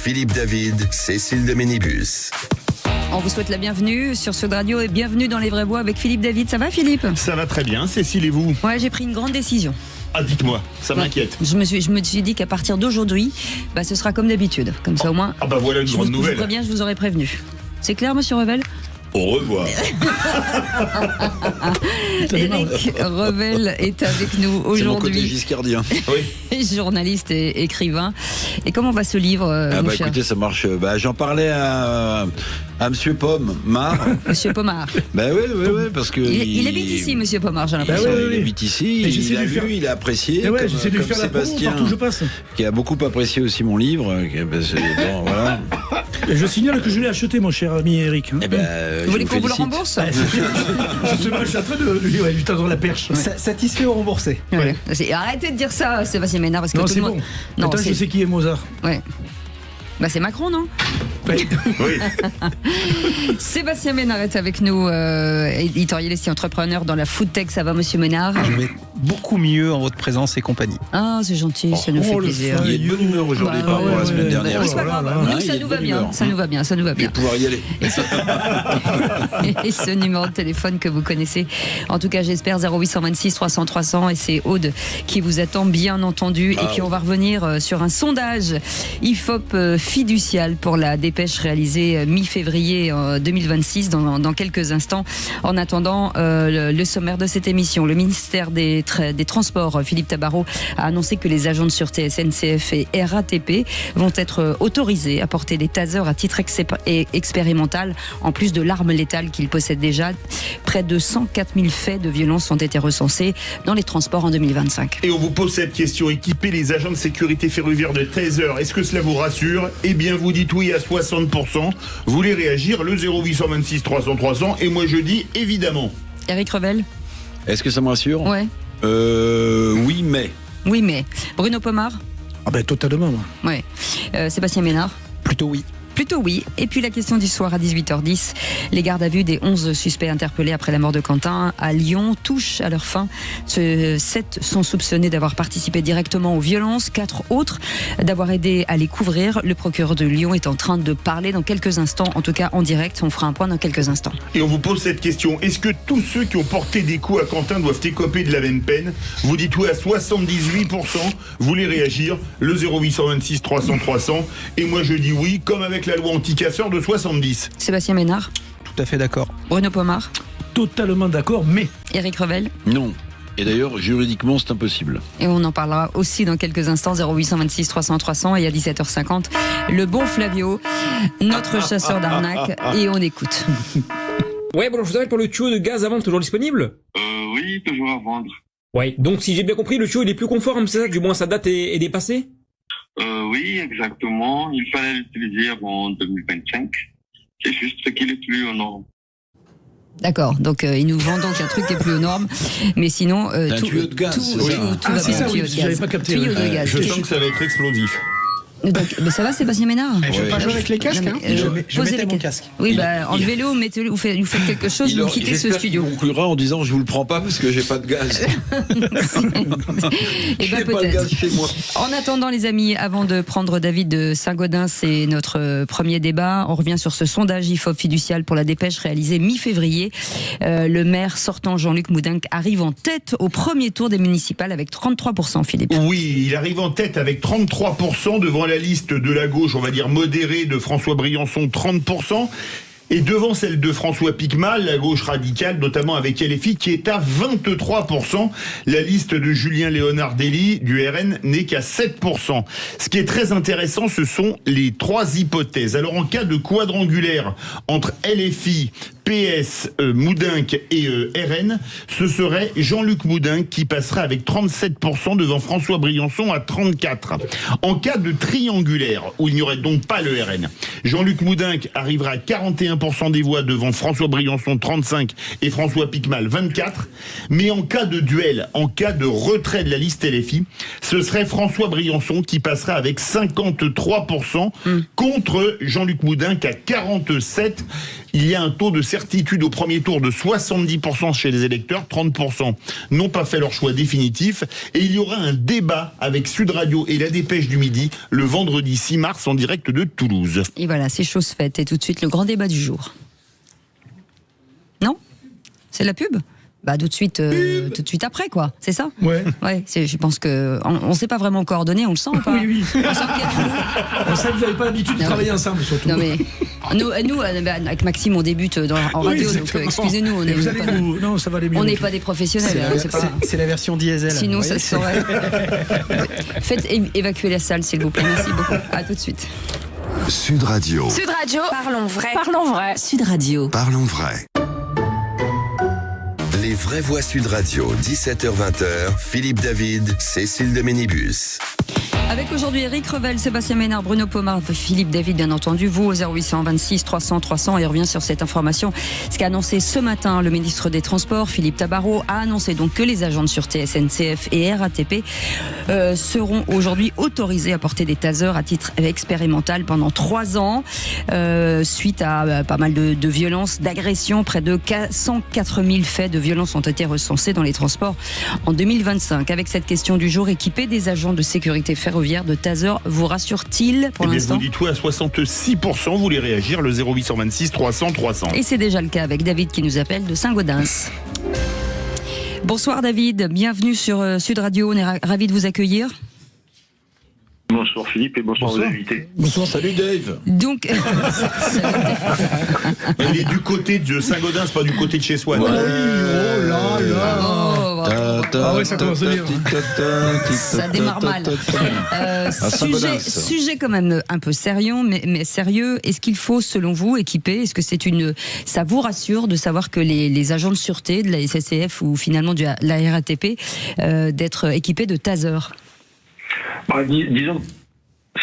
Philippe David, Cécile de Ménibus. On vous souhaite la bienvenue sur Sud Radio et bienvenue dans Les Vraies Voix avec Philippe David. Ça va, Philippe? Ça va très bien, Cécile, et vous? Ouais, j'ai pris une grande décision. Ah, dites-moi, ça m'inquiète. Je me suis dit qu'à partir d'aujourd'hui, ce sera comme d'habitude. Comme ça, au moins. Ah, bah voilà une grande nouvelle. Je vous préviens, je vous aurais prévenu. C'est clair, monsieur Revel? Au revoir. Éric Revel est avec nous aujourd'hui. C'est mon côté giscardien. Oui. Journaliste et écrivain. Et comment va ce livre, mon cher? Écoutez, ça marche. J'en parlais à Monsieur Pomard. Monsieur Pomard. Oui, parce que il habite ici, Monsieur Pomard, j'ai l'impression. Il habite ici. Il a lu, il a apprécié. J'essaie de lui faire la promo partout où je passe. Qui a beaucoup apprécié aussi mon livre. Voilà. Je signale que je l'ai acheté, mon cher ami Eric. Vous voulez qu'on vous le rembourse? Justement, je suis en train de lui tendre la perche. Satisfait ou remboursé? Ouais. Arrêtez de dire ça, Sébastien Ménard, parce que Non, tout c'est le monde. bon. Non, Attends, je sais qui est Mozart. Ouais. C'est Macron, non? Oui. Sébastien Ménard est avec nous, éditorialiste et entrepreneur dans la food tech. Ça va, monsieur Ménard? Je vais beaucoup mieux en votre présence et compagnie. Ah, c'est gentil, ça nous fait plaisir. Il y a de bonne humeur aujourd'hui par rapport à la semaine dernière. Oui, c'est pas grave. Nous, ça nous va bien. Ça nous va bien. Ça nous va bien. Pouvoir y aller. Et ce numéro de téléphone que vous connaissez, en tout cas j'espère, 0826 300 300, et c'est Aude qui vous attend bien entendu. Et puis on va revenir sur un sondage IFOP fiducial pour la dépêche réalisée mi-février 2026 dans quelques instants. En attendant, le sommaire de cette émission, le ministère des Transports, Philippe Tabarot, a annoncé que les agents de sûreté SNCF et RATP vont être autorisés à porter des tasers à titre expérimental, en plus de l'arme létale qu'ils possèdent déjà. Près de 104 000 faits de violence ont été recensés dans les transports en 2025. Et on vous pose cette question: équiper les agents de sécurité ferroviaire de tasers, est-ce que cela vous rassure? Eh bien, vous dites oui à 60%. Vous voulez réagir, le 0826 300 300, et moi je dis évidemment. Éric Revel? Est-ce que ça me rassure? Ouais. Oui, mais. Oui, mais. Bruno Pomard? Totalement, moi. Ouais. Sébastien Ménard? Plutôt oui. Plutôt oui. Et puis la question du soir à 18h10. Les gardes à vue des 11 suspects interpellés après la mort de Quentin à Lyon touchent à leur fin. 7 sont soupçonnés d'avoir participé directement aux violences, 4 autres d'avoir aidé à les couvrir. Le procureur de Lyon est en train de parler dans quelques instants, en tout cas en direct. On fera un point dans quelques instants. Et on vous pose cette question: est-ce que tous ceux qui ont porté des coups à Quentin doivent écoper de la même peine? Vous dites oui à 78%. Vous voulez réagir, le 0826 300 300. Et moi je dis oui, comme avec la loi anti-casseurs de 70. Sébastien Ménard? Tout à fait d'accord. Bruno Pomard? Totalement d'accord, mais... Éric Revel? Non. Et d'ailleurs, juridiquement, c'est impossible. Et on en parlera aussi dans quelques instants, 0826 300 300, et à 17h50, le bon Flavio, notre chasseur d'arnaque, et on écoute. Ouais, bon, je vous appelle pour le tuyau de gaz à vendre, toujours disponible? Oui, toujours à vendre. Ouais, donc si j'ai bien compris, le tuyau il est plus conforme, c'est ça? Du moins sa date est dépassée? Oui, exactement. Il fallait l'utiliser avant 2025. C'est juste qu'il est plus aux normes. D'accord, donc il nous vend donc un truc qui est plus aux normes, mais sinon Un tuyau de gaz, c'est ça. tout va c'est bien. ça, Tuyau oui, de j'avais gaz. pas capté. Tuyau de gaz. Je sens que ça va être explosif. Donc, mais ça va, Sébastien Ménard? Je vais pas jouer avec les casques, Non, hein. mais, Je posez mettais les mon casques. casque. Oui, enlevez-le, mettez-le, vous faites quelque chose, vous quittez ce studio. Il conclura en disant: je vous le prends pas parce que j'ai pas de gaz. Et J'ai pas de gaz chez moi. En attendant, les amis, avant de prendre David de Saint-Gaudens, c'est notre premier débat. On revient sur ce sondage IFOP fiducial pour la dépêche réalisé mi-février. Le maire sortant, Jean-Luc Moudenc, arrive en tête au premier tour des municipales avec 33%, Philippe. Oui, il arrive en tête avec 33% devant la liste de la gauche, on va dire modérée, de François Briançon, 30%. Et devant celle de François Piquemal, la gauche radicale, notamment avec LFI, qui est à 23%. La liste de Julien Léonard-Delly, du RN, n'est qu'à 7%. Ce qui est très intéressant, ce sont les 3 hypothèses. Alors, en cas de quadrangulaire entre LFI, PS, Moudenc et RN, ce serait Jean-Luc Moudenc qui passerait avec 37% devant François Briançon à 34%. En cas de triangulaire, où il n'y aurait donc pas le RN, Jean-Luc Moudenc arrivera à 41% des voix devant François Briançon 35% et François Piquemal 24%. Mais en cas de duel, en cas de retrait de la liste LFI, ce serait François Briançon qui passerait avec 53% contre Jean-Luc Moudenc à 47%. il y a un taux de certitude au premier tour de 70% chez les électeurs, 30% n'ont pas fait leur choix définitif. Et il y aura un débat avec Sud Radio et la Dépêche du Midi le vendredi 6 mars en direct de Toulouse. Et voilà, c'est chose faite. Et tout de suite, le grand débat du jour. Non ? C'est la pub ? Bah tout de suite après, quoi. C'est ça ? Ouais. Ouais, je pense que on s'est pas vraiment coordonné, on le sent ou pas ? Oui. On sent qu'il y a du boulot. On sait que vous n'avez pas l'habitude de travailler ensemble, surtout. Non mais nous avec Maxime, on débute en radio, donc excusez-nous, on est Non, ça va aller mieux. on n'est pas des professionnels. C'est la version diesel. Sinon, vous ça voyez. se saurait. Faites évacuer la salle, s'il vous plaît. Merci beaucoup. À tout de suite. Sud Radio. Sud Radio, parlons vrai. Parlons vrai. Sud Radio. Parlons vrai. Les vraies voix Sud Radio, 17h-20h, Philippe David, Cécile de Ménibus. Avec aujourd'hui Eric Revel, Sébastien Ménard, Bruno Pomar, Philippe David, bien entendu, vous au 0826 300 300, et revient sur cette information. Ce qu'a annoncé ce matin le ministre des Transports, Philippe Tabarot, a annoncé donc que les agents de sûreté SNCF et RATP seront aujourd'hui autorisés à porter des tasers à titre expérimental pendant 3 ans, suite à pas mal de violences, d'agressions. Près de 104 000 faits de violence ont été recensés dans les transports en 2025. Avec cette question du jour, équiper des agents de sécurité ferroviaire de taser vous rassure-t-il pour l'instant ? Vous dites oui à 66%, vous voulez réagir, le 0826 300 300. Et c'est déjà le cas avec David qui nous appelle de Saint-Gaudens. Bonsoir David, bienvenue sur Sud Radio, on est ravis de vous accueillir. Bonsoir Philippe et bonsoir aux invités. Bonsoir, salut Dave. Donc, Il est du côté de Saint-Gaudens, pas du côté de chez soi. Oh là là. Ah ouais, ça commence bien. Ça démarre mal. Sujet quand même un peu sérieux, mais sérieux. Est-ce qu'il faut, selon vous, équiper ? Est-ce que ça vous rassure de savoir que les agents de sûreté de la SNCF ou finalement de la RATP d'être équipés de tasers ? Disons,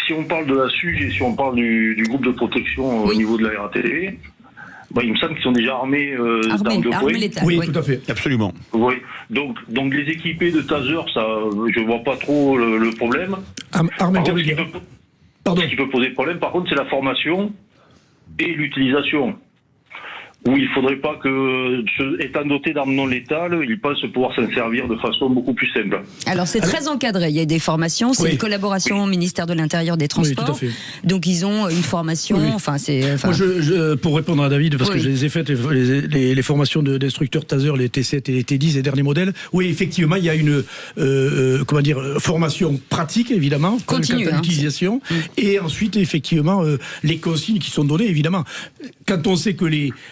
si on parle de la SUGE et si on parle du groupe de protection au niveau de la RATP, il me semble qu'ils sont déjà armés d'armes de poing. Oui, tout à fait. Absolument. Oui. Donc les équipés de taser, ça, je vois pas trop le problème. Armes intermédiaires. Ce qui peut poser problème, par contre, c'est la formation et l'utilisation. Où il ne faudrait pas que, étant doté d'armes non létales, ils pensent pouvoir s'en servir de façon beaucoup plus simple. Alors c'est très encadré, il y a des formations, c'est une collaboration au ministère de l'Intérieur des Transports. Oui, tout à fait. Donc ils ont une formation, Moi, pour répondre à David, parce que je les ai faites, les formations d'instructeurs taser, les T7 et les T10, les derniers modèles, oui, effectivement, il y a une formation pratique, évidemment, continue, quant à l'utilisation, et ensuite, effectivement, les consignes qui sont données, évidemment. Quand on sait que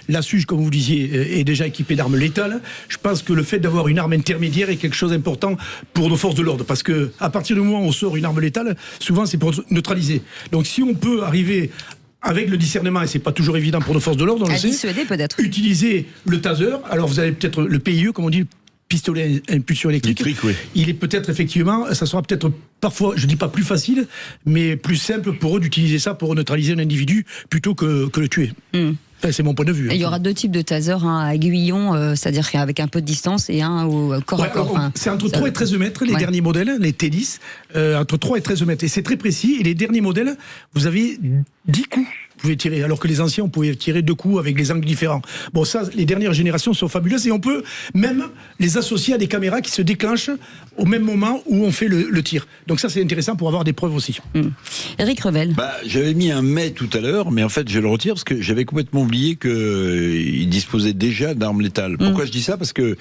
la SUGE, comme vous disiez, est déjà équipée d'armes létales, je pense que le fait d'avoir une arme intermédiaire est quelque chose d'important pour nos forces de l'ordre, parce que à partir du moment où on sort une arme létale, souvent c'est pour neutraliser. Donc si on peut arriver avec le discernement, et c'est pas toujours évident pour nos forces de l'ordre, on le sait, dissuader peut-être. Utiliser le taser, alors vous avez peut-être le PIE, comme on dit, pistolet à impulsion électrique, oui. Il est peut-être effectivement, ça sera peut-être parfois, je dis pas plus facile, mais plus simple pour eux d'utiliser ça pour neutraliser un individu plutôt que le tuer. C'est mon point de vue. Et il y aura 2 types de tasers, un à aiguillon, c'est-à-dire avec un peu de distance, et un au corps à corps. C'est entre 3 et 13 mètres, les derniers modèles, les T10, entre 3 et 13 mètres. Et c'est très précis, et les derniers modèles, vous avez 10 coups. Vous pouvez tirer, alors que les anciens, on pouvait tirer 2 coups avec des angles différents. Bon, ça, les dernières générations sont fabuleuses, et on peut même les associer à des caméras qui se déclenchent au même moment où on fait le tir. Donc ça, c'est intéressant pour avoir des preuves aussi. Eric Revel. J'avais mis un mais tout à l'heure, mais en fait, je le retire parce que j'avais complètement oublié qu'il disposait déjà d'armes létales. Pourquoi je dis ça ? Parce que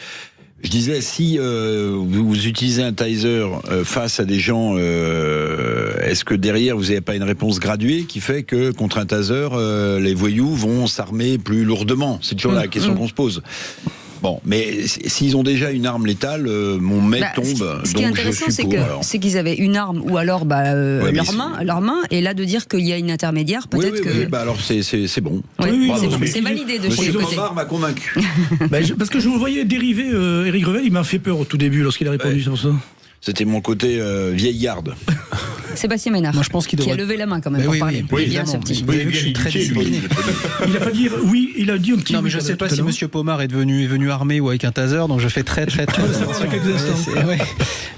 je disais, si vous utilisez un taser face à des gens, est-ce que derrière vous n'avez pas une réponse graduée qui fait que contre un taser, les voyous vont s'armer plus lourdement ? C'est toujours la question qu'on se pose. Bon, mais s'ils ont déjà une arme létale, mon mais tombe. Ce qui est intéressant, c'est qu'ils avaient une arme ou alors leur main, et là de dire qu'il y a une intermédiaire, peut-être que. Oui, alors c'est bon. C'est validé de chez le côté. Pomar m'a convaincu. Parce que je vous voyais dériver, Eric Revel, il m'a fait peur au tout début lorsqu'il a répondu sur ça. C'était mon côté vieille garde. Sébastien Ménard. Moi, je pense qu'il devrait... Qui a levé la main quand même pour parler. Oui, bien ce petit. Vous avez vu que je suis très discipliné. Il a pas dit oui, il a dit un petit. Non, mais je ne sais pas si Monsieur Pomar est venu armé ou avec un taser, donc je fais très.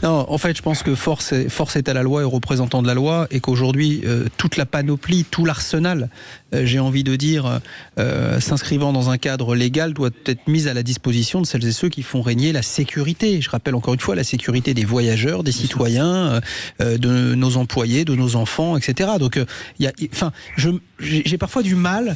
Non, en fait, je pense que force est à la loi et aux représentants de la loi, et qu'aujourd'hui, toute la panoplie, tout l'arsenal, j'ai envie de dire, s'inscrivant dans un cadre légal, doit être mise à la disposition de celles et ceux qui font régner la sécurité. Je rappelle encore une fois la sécurité des voyageurs, des citoyens, de nos employés, de nos enfants, etc. Donc, j'ai parfois du mal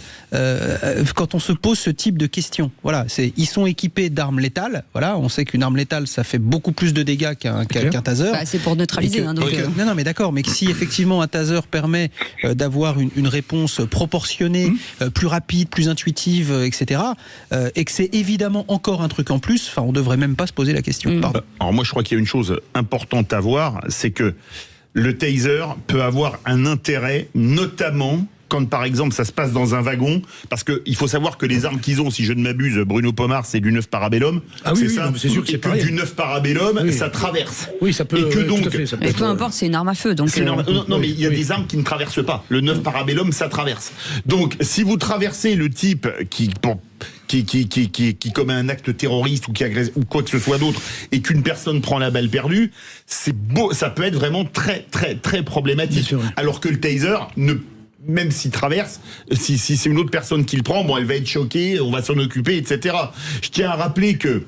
quand on se pose ce type de questions. Voilà, ils sont équipés d'armes létales. Voilà, on sait qu'une arme létale, ça fait beaucoup plus de dégâts qu'un taser. Bah, c'est pour neutraliser. Non, mais d'accord. Mais si effectivement un taser permet d'avoir une réponse proportionnée, plus rapide, plus intuitive, etc., et que c'est évidemment encore un truc en plus, on devrait même pas se poser la question. Pardon. Alors moi, je crois qu'il y a une chose importante à voir, c'est que le taser peut avoir un intérêt, notamment quand par exemple ça se passe dans un wagon, parce qu'il faut savoir que les armes qu'ils ont, si je ne m'abuse, Bruno Pomar, c'est du 9 parabellum. Ah oui, ça. C'est sûr que c'est pareil. Du 9 parabellum, ça traverse. Oui, ça peut. Et que donc, mais peu importe, c'est une arme à feu. Donc non, mais il y a des armes qui ne traversent pas. Le 9 parabellum, ça traverse. Donc, si vous traversez le type qui commet un acte terroriste ou qui agresse ou quoi que ce soit d'autre, et qu'une personne prend la balle perdue, ça peut être vraiment très très très problématique. Sûr, oui. Alors que le taser même s'il traverse, si c'est une autre personne qui le prend, elle va être choquée, on va s'en occuper, etc. Je tiens à rappeler que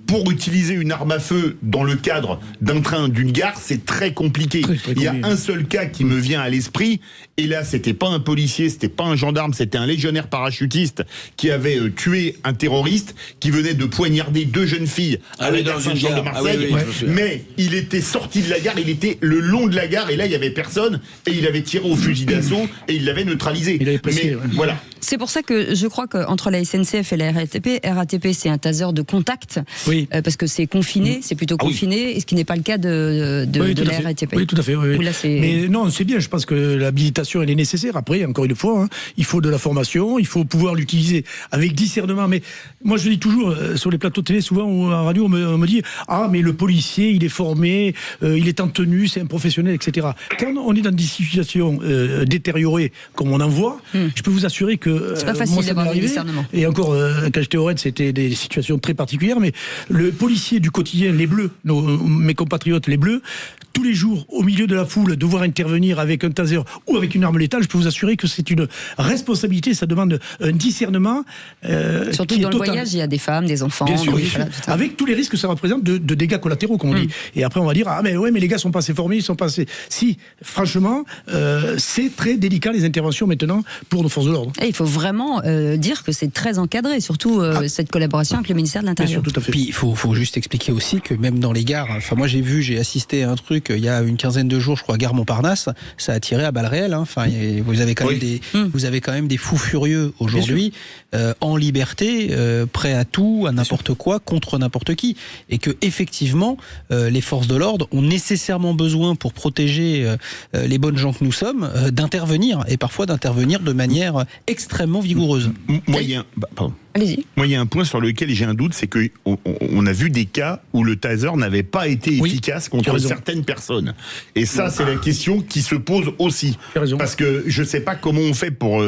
pour utiliser une arme à feu dans le cadre d'un train, d'une gare, c'est très compliqué. Il y a un seul cas qui me vient à l'esprit, et là, c'était pas un policier, c'était pas un gendarme, c'était un légionnaire parachutiste qui avait tué un terroriste qui venait de poignarder 2 jeunes filles à la gare Saint-Jean de Marseille. Mais il était sorti de la gare, il était le long de la gare, et là, il y avait personne, et il avait tiré au fusil d'assaut. Et il l'avait neutralisé. Il avait pressé, voilà. C'est pour ça que je crois qu'entre la SNCF et la RATP, c'est un taser de contact, parce que c'est confiné, c'est plutôt confiné, et ce qui n'est pas le cas de la RATP. Oui, tout à fait. Là, mais non, c'est bien, je pense que l'habilitation, elle est nécessaire. Après, encore une fois, il faut de la formation, il faut pouvoir l'utiliser avec discernement. Mais moi, je dis toujours, sur les plateaux de télé, souvent, ou à la radio, on me dit « Ah, mais le policier, il est formé, il est en tenue, c'est un professionnel, etc. » Quand on est dans des situations détériorées, comme on en voit, je peux vous assurer que c'est pas facile d'avoir du discernement. Et encore, quand j'étais au RAID, c'était des situations très particulières, mais le policier du quotidien, les Bleus, mes compatriotes les Bleus, tous les jours, au milieu de la foule, devoir intervenir avec un taser ou avec une arme létale, je peux vous assurer que c'est une responsabilité, ça demande un discernement. Surtout dans le voyage, il y a des femmes, des enfants. Bien sûr, avec tous les risques que ça représente de dégâts collatéraux, comme on dit. Et après, on va dire, mais les gars sont pas assez formés, ils sont pas assez... Si, franchement, c'est très délicat les interventions maintenant pour nos forces de l'ordre. Et il faut vraiment dire que c'est très encadré, surtout cette collaboration avec le ministère de l'Intérieur. Bien sûr, tout à fait. Puis il faut juste expliquer aussi que même dans les gares, moi j'ai assisté à un truc il y a une quinzaine de jours, je crois, gare Montparnasse, ça a tiré à balles réelles. Vous avez quand même des fous furieux aujourd'hui, en liberté, prêts à tout, à n'importe quoi, contre n'importe qui, et que effectivement, les forces de l'ordre ont nécessairement besoin, pour protéger les bonnes gens que nous sommes, d'intervenir, et parfois d'intervenir de manière extrêmement vigoureuse. Allez-y. Moi, il y a un point sur lequel j'ai un doute, c'est qu'on a vu des cas où le taser n'avait pas été efficace contre certaines personnes. Et ça, c'est la question qui se pose aussi. Parce que je ne sais pas comment on fait pour...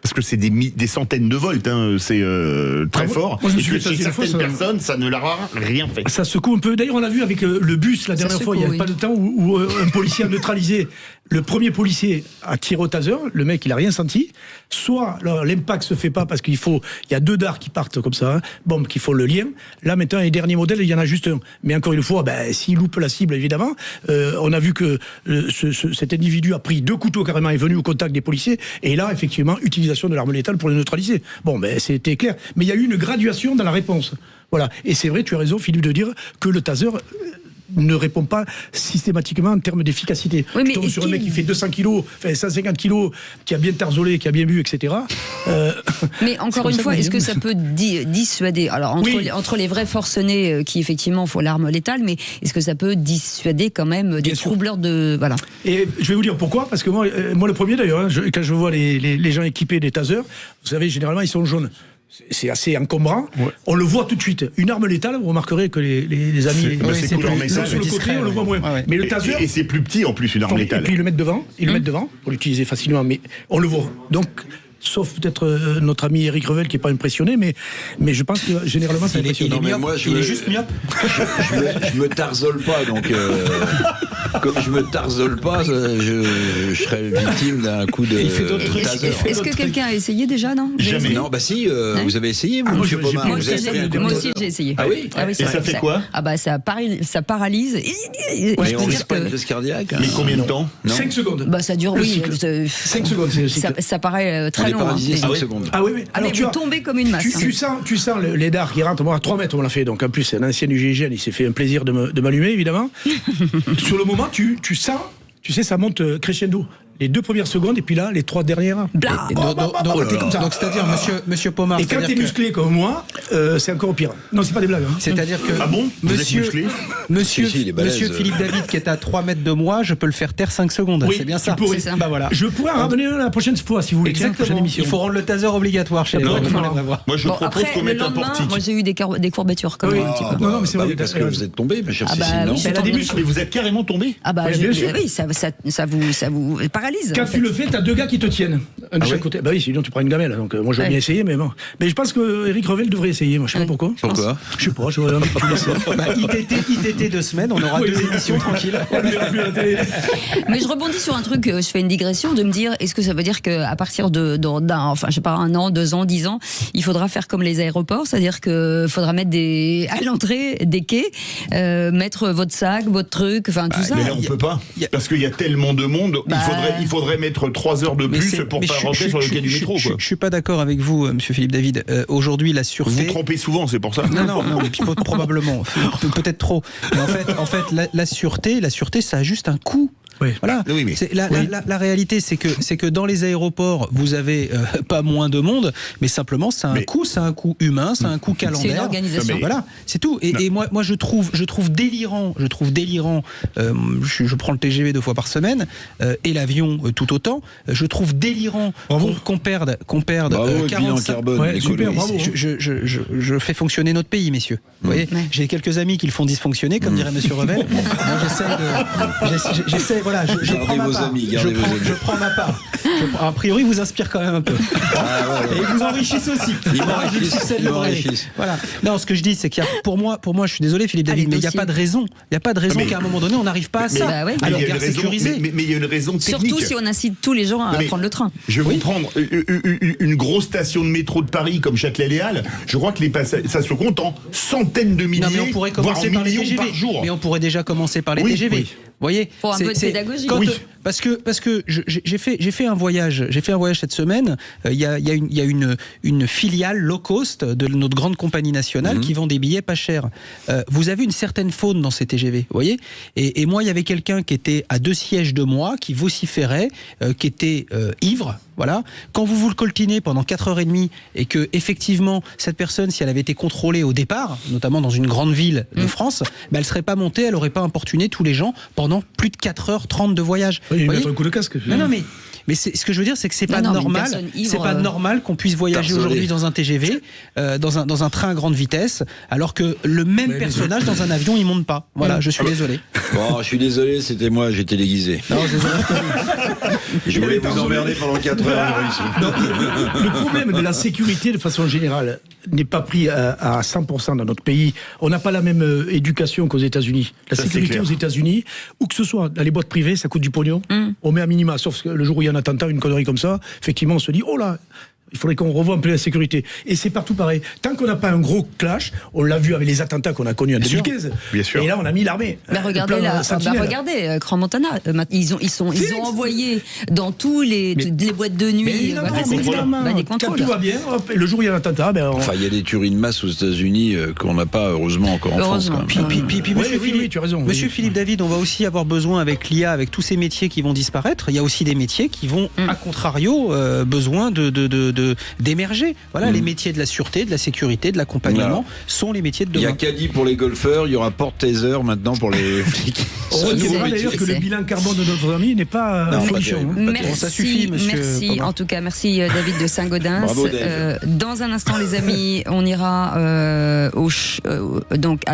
parce que c'est des centaines de volts, c'est très fort. Moi, et que chez certaines personnes, ça ne leur a rien fait. Ça secoue un peu. D'ailleurs, on l'a vu avec le bus la dernière fois, il n'y a pas de temps, où un policier a neutralisé. Le premier policier a tiré au taser, le mec, il n'a rien senti. Soit l'impact se fait pas parce il y a 2 dards qui partent comme ça, bombes qui font le lien. Là, maintenant, les derniers modèles, il y en a juste un. Mais encore une fois, s'il loupe la cible, évidemment, on a vu que cet individu a pris 2 couteaux carrément, est venu au contact des policiers. Et là, effectivement, utilisation de l'arme létale pour le neutraliser. C'était clair. Mais il y a eu une graduation dans la réponse. Voilà. Et c'est vrai, tu as raison, Philippe, de dire que le taser ne répond pas systématiquement en termes d'efficacité. Oui, mais sur un mec qui fait 200 kilos, 150 kilos, qui a bien tarzolé, qui a bien bu, etc. Mais encore une fois, est-ce que ça peut dissuader? Alors, entre les vrais forcenés qui, effectivement, font l'arme létale, mais est-ce que ça peut dissuader quand même des troubleurs de... Voilà. Et je vais vous dire pourquoi, parce que moi le premier d'ailleurs, quand je vois les gens équipés des tasers, vous savez, généralement, ils sont jaunes. c'est assez encombrant. On le voit tout de suite. Une arme létale, vous remarquerez que les amis... c'est cool, sur le côté, on le voit moins. Mais le taser... Et c'est plus petit, en plus, une arme létale. Et puis, ils le mettent devant, pour l'utiliser facilement. Mais on le voit. Donc... Sauf peut-être notre ami Eric Revel qui n'est pas impressionné, mais je pense que généralement c'est impressionnant. Il est juste myope. Je me tarzole pas, donc comme je me tarzole pas, je serais victime d'un coup de taser. Est-ce que quelqu'un a essayé déjà, non? Jamais. Non, bah si, vous avez essayé, vous, monsieur Pomar. Moi aussi j'ai essayé. Ah oui? Et ça fait quoi? Ah bah ça paralyse. Et on risque pas une crise cardiaque. Mais combien de temps? 5 secondes. Bah ça dure, oui. 5 secondes, c'est le cycle. Ça paraît très long. Paralysé 5 secondes. Ah oui. Alors vous tombez comme une masse. Tu sens les dards qui rentrent. Moi, à 3 mètres, on l'a fait. Donc, en plus, c'est un ancien du GIGN. Il s'est fait un plaisir de m'allumer, évidemment. Sur le moment, tu sens, tu sais, ça monte crescendo. Les 2 premières secondes, et puis là, les 3 dernières. Donc, c'est-à-dire, monsieur Pomar. Et quand t'es musclé comme moi, c'est encore pire. Non, c'est pas des blagues. Hein. C'est-à-dire que. Ah bon? Monsieur Philippe David, qui est à 3 mètres de moi, je peux le faire taire 5 secondes. Oui, c'est bien ça. Bah voilà. Je pourrais en redonner la prochaine fois, si vous voulez. Exactement. Il faut rendre le taser obligatoire chez les gens. Moi, je propose qu'on mette un portique. Moi, j'ai eu des courbatures comme un petit peu. Non, mais c'est vrai. Parce que vous êtes tombé, ma chère Cécile, non? Mais vous êtes carrément tombé? Ah bah oui, ça vous paralyse. Quand tu le fais, t'as 2 gars qui te tiennent, un de chaque côté. Bah oui, sinon tu prends une gamelle. Donc moi j'aurais bien essayé, mais bon. Mais je pense que Eric Revel devrait essayer. Moi je sais pas pourquoi. Pourquoi? Je sais pas. J'aurais envie que tu l'essayes. ITT 2 semaines, on aura 2 émissions tranquilles. Mais je rebondis sur un truc. Je fais une digression de me dire, est-ce que ça veut dire qu'à partir enfin je sais pas, 1 an, 2 ans, 10 ans, il faudra faire comme les aéroports, c'est-à-dire que faudra mettre à l'entrée des quais, mettre votre sac, votre truc, enfin tout ça. Mais là on peut pas, parce qu'il y a tellement de monde. Il faudrait mettre 3 heures de plus pour pas rentrer sur le quai du métro. Je suis pas d'accord avec vous, monsieur Philippe David. Aujourd'hui, la sûreté. Vous trompez souvent, c'est pour ça. Non, probablement, peut-être trop. Mais en fait, la sûreté, ça a juste un coût. Oui. Voilà. Oui, mais... la réalité, c'est que dans les aéroports, vous avez pas moins de monde, mais simplement, c'est un coût humain, c'est un coût calendaire. C'est une organisation. Voilà, c'est tout. Et moi, je trouve délirant. Je prends le TGV 2 fois par semaine et l'avion tout autant. Je trouve délirant qu'on perde 45. Carbone. Super, bravo. Je fais fonctionner notre pays, messieurs. Vous voyez, j'ai quelques amis qui le font dysfonctionner, comme dirait Monsieur Revel. Moi, j'essaie. Voilà, je prends ma part. Je prends ma part. A priori, vous inspire quand même un peu. Et ils vous enrichissent aussi. Ils m'enrichissent. Voilà. Non, ce que je dis, c'est qu'il y a, pour moi, je suis désolé, Philippe David, mais il n'y a pas de raison. Il n'y a pas de raison qu'à un moment donné, on n'arrive pas à ça. Alors, mais il y a une raison technique. Surtout si on incite tous les gens à prendre le train. Je vais vous prendre une grosse station de métro de Paris comme Châtelet-Les Halles. Je crois que ça se compte en centaines de milliers, mais on pourrait commencer par les TGV. Par jour. Mais on pourrait déjà commencer par les TGV. Oui. Vous voyez, pour un peu de pédagogie. Parce que j'ai fait un voyage cette semaine. Il y a une filiale low cost de notre grande compagnie nationale qui vend des billets pas chers. Vous avez une certaine faune dans ces TGV, vous voyez. Et moi, il y avait quelqu'un qui était à 2 sièges de moi, qui vociférait, qui était ivre. Voilà. Quand vous le coltinez pendant 4h30 et que effectivement cette personne, si elle avait été contrôlée au départ, notamment dans une grande ville de France, elle serait pas montée, elle aurait pas importuné tous les gens pendant plus de 4h30 de voyage. Oui, mettre un coup de casque. Non, mais ce que je veux dire, c'est que c'est pas normal. C'est pas normal qu'on puisse voyager aujourd'hui dans un TGV, dans un train à grande vitesse, alors que le même personnage dans un avion, il monte pas. Voilà, je suis désolé. Bon, je suis désolé, c'était moi, j'étais déguisé. Non, je voulais vous emmerder pendant 4 heures. Le problème de la sécurité, de façon générale, n'est pas pris à 100% dans notre pays. On n'a pas la même éducation qu'aux États-Unis. La sécurité aux États-Unis, où que ce soit dans les boîtes privées, ça coûte du pognon. On met un minima, sauf que le jour où il y a un attentat, une connerie comme ça, effectivement, on se dit, oh là, il faudrait qu'on revoie un peu la sécurité. Et c'est partout pareil. Tant qu'on n'a pas un gros clash, on l'a vu avec les attentats qu'on a connus en 2015. Bien sûr. Et là, on a mis l'armée. Regardez, Grand Montana. Ils ont envoyé dans tous les boîtes de nuit des contrôles. Quand tout va bien, le jour où il y a un attentat, il y a des tueries de masse aux États-Unis qu'on n'a pas, heureusement, encore en France. Puis Monsieur Philippe, tu as raison. Monsieur Philippe David, on va aussi avoir besoin avec l'IA, avec tous ces métiers qui vont disparaître. Il y a aussi des métiers qui vont, à contrario, besoin de d'émerger. Voilà, les métiers de la sûreté, de la sécurité, de l'accompagnement sont les métiers de demain. Il y a Caddy pour les golfeurs, il y aura Port Taser maintenant pour les flics. On retrouvera d'ailleurs que le bilan carbone de notre ami n'est pas folichon. Merci, ça suffit, monsieur. Merci. En tout cas, merci David de Saint-Gaudens. Bravo, Dave. Dans un instant, les amis, on ira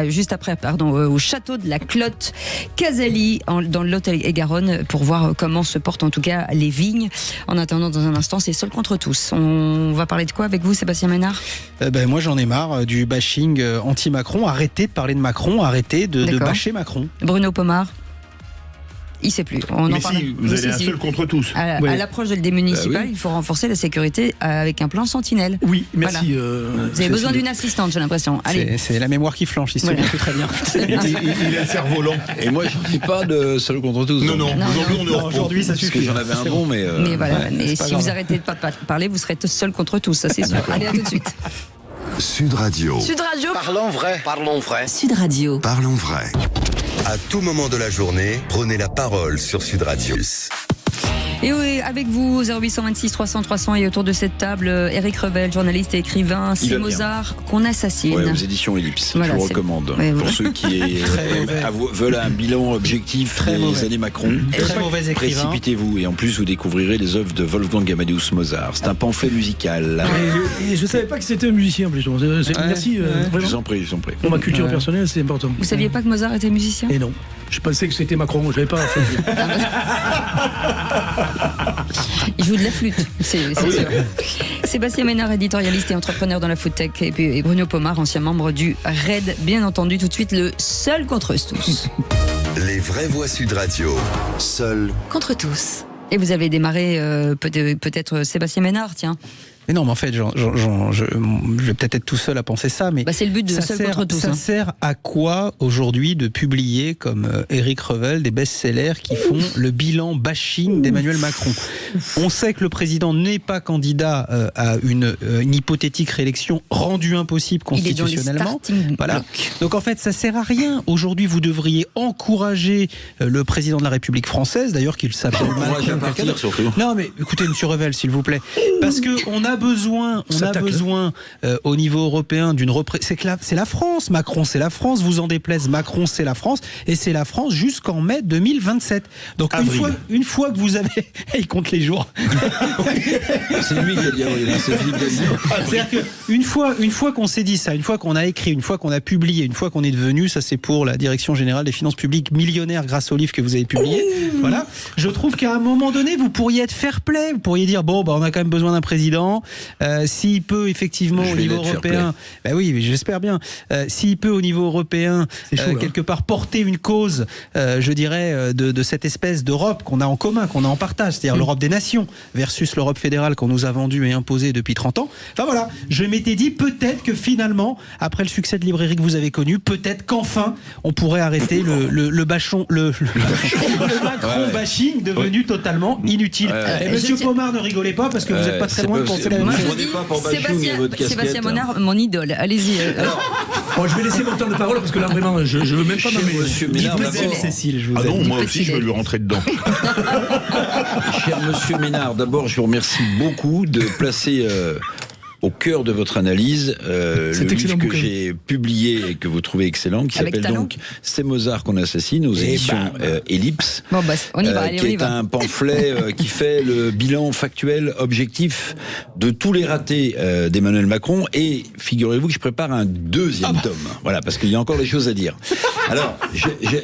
juste après, au château de la Clotte, Casali, dans le Lot-et-Garonne, pour voir comment se portent en tout cas les vignes. En attendant, dans un instant, c'est Seul contre tous. On va parler de quoi avec vous, Sébastien Ménard? Moi, j'en ai marre du bashing anti-Macron. Arrêtez de parler de Macron, arrêtez de bâcher Macron. Bruno Pomar? Il ne sait plus. Mais si, vous allez un Seul contre tous. À l'approche des municipales, il faut renforcer la sécurité avec un plan sentinelle. Oui, merci. Voilà. Vous avez besoin d'une assistante, j'ai l'impression. Allez. C'est la mémoire qui flanche, il se souvient plus très bien. Il a le cerveau lent. Et moi, j'en ai pas de Seul contre tous. Non. Aujourd'hui, ça suffit. J'en avais un bon, mais. Mais voilà. Mais si vous arrêtez de pas parler, vous serez seul contre tous, ça c'est sûr. Allez, à tout de suite. Sud Radio. Sud Radio. Parlons vrai. Parlons vrai. Sud Radio. Parlons vrai. À tout moment de la journée, prenez la parole sur Sud Radio. Et oui, avec vous, 0826 300 300 et autour de cette table, Éric Revel, journaliste et écrivain, c'est Mozart qu'on assassine. Ouais, aux éditions Ellipse, voilà, je vous recommande. Pour ceux qui veulent un bilan objectif des années Macron, très mauvais écrivain. Précipitez-vous et en plus vous découvrirez les œuvres de Wolfgang Amadeus Mozart. C'est un pamphlet musical. Et je ne savais pas que c'était un musicien en plus. Merci. Je vous en prie. Pour ma culture personnelle, c'est important. Vous saviez pas que Mozart était musicien? Et non. Je pensais que c'était Macron, je n'avais pas fait. Il joue de la flûte, c'est sûr. Sébastien Ménard, éditorialiste et entrepreneur dans la food tech, et Bruno Pomar, ancien membre du RAID. Bien entendu, tout de suite, le Seul contre tous. Les vraies voix Sud Radio. Seul contre tous. Et vous avez démarré peut-être Sébastien Ménard, tiens. Mais non, mais en fait, je vais peut-être être tout seul à penser ça, mais c'est le but de Seul contre tous. Ça sert à quoi aujourd'hui de publier comme Éric Revel des best-sellers qui font le bilan bashing d'Emmanuel Macron? On sait que le président n'est pas candidat à une hypothétique réélection rendue impossible constitutionnellement. Voilà. Donc en fait, ça sert à rien. Aujourd'hui, vous devriez encourager le président de la République française, d'ailleurs qu'il s'appelle surtout. Non, mais écoutez, monsieur Revel, s'il vous plaît, parce que on a besoin au niveau européen d'une c'est la France. Macron, c'est la France. Vous en déplaise, Macron, c'est la France, et c'est la France jusqu'en mai 2027. Donc une fois que vous avez, il compte les jours. C'est lui qui a dit avril, c'est Philippe David. C'est-à-dire qu'une fois qu'on s'est dit ça, une fois qu'on a écrit, une fois qu'on a publié, une fois qu'on est devenu, ça c'est pour la Direction Générale des Finances Publiques, millionnaire grâce au livre que vous avez publié. Voilà. Je trouve qu'à un moment donné, vous pourriez être fair-play. Vous pourriez dire on a quand même besoin d'un président. S'il peut effectivement au niveau européen, oui, j'espère bien. S'il peut au niveau européen, quelque part porter une cause, je dirais, de cette espèce d'Europe qu'on a en commun, qu'on a en partage, c'est-à-dire l'Europe des nations versus l'Europe fédérale qu'on nous a vendue et imposée depuis 30 ans. Enfin voilà, je m'étais dit peut-être que finalement, après le succès de librairie que vous avez connu, peut-être qu'enfin on pourrait arrêter le Macron bashing devenu totalement inutile. Et Monsieur Pomar, ne rigolez pas parce que vous n'êtes pas très loin de penser la même chose. Sébastien Ménard, mon idole. Allez-y. Je vais laisser mon temps de parole parce que là vraiment, je veux même pas nommer. Monsieur Ménard, Cécile, je vous non, moi aussi je veux lui rentrer dedans. Cher Monsieur Ménard, d'abord je vous remercie beaucoup de placer au cœur de votre analyse le livre que j'ai publié et que vous trouvez excellent, qui s'appelle donc C'est Mozart qu'on assassine, aux éditions Ellipse, on y va, qui est un pamphlet qui fait le bilan factuel, objectif de tous les ratés d'Emmanuel Macron, et figurez-vous que je prépare un deuxième tome, voilà, parce qu'il y a encore des choses à dire. Alors,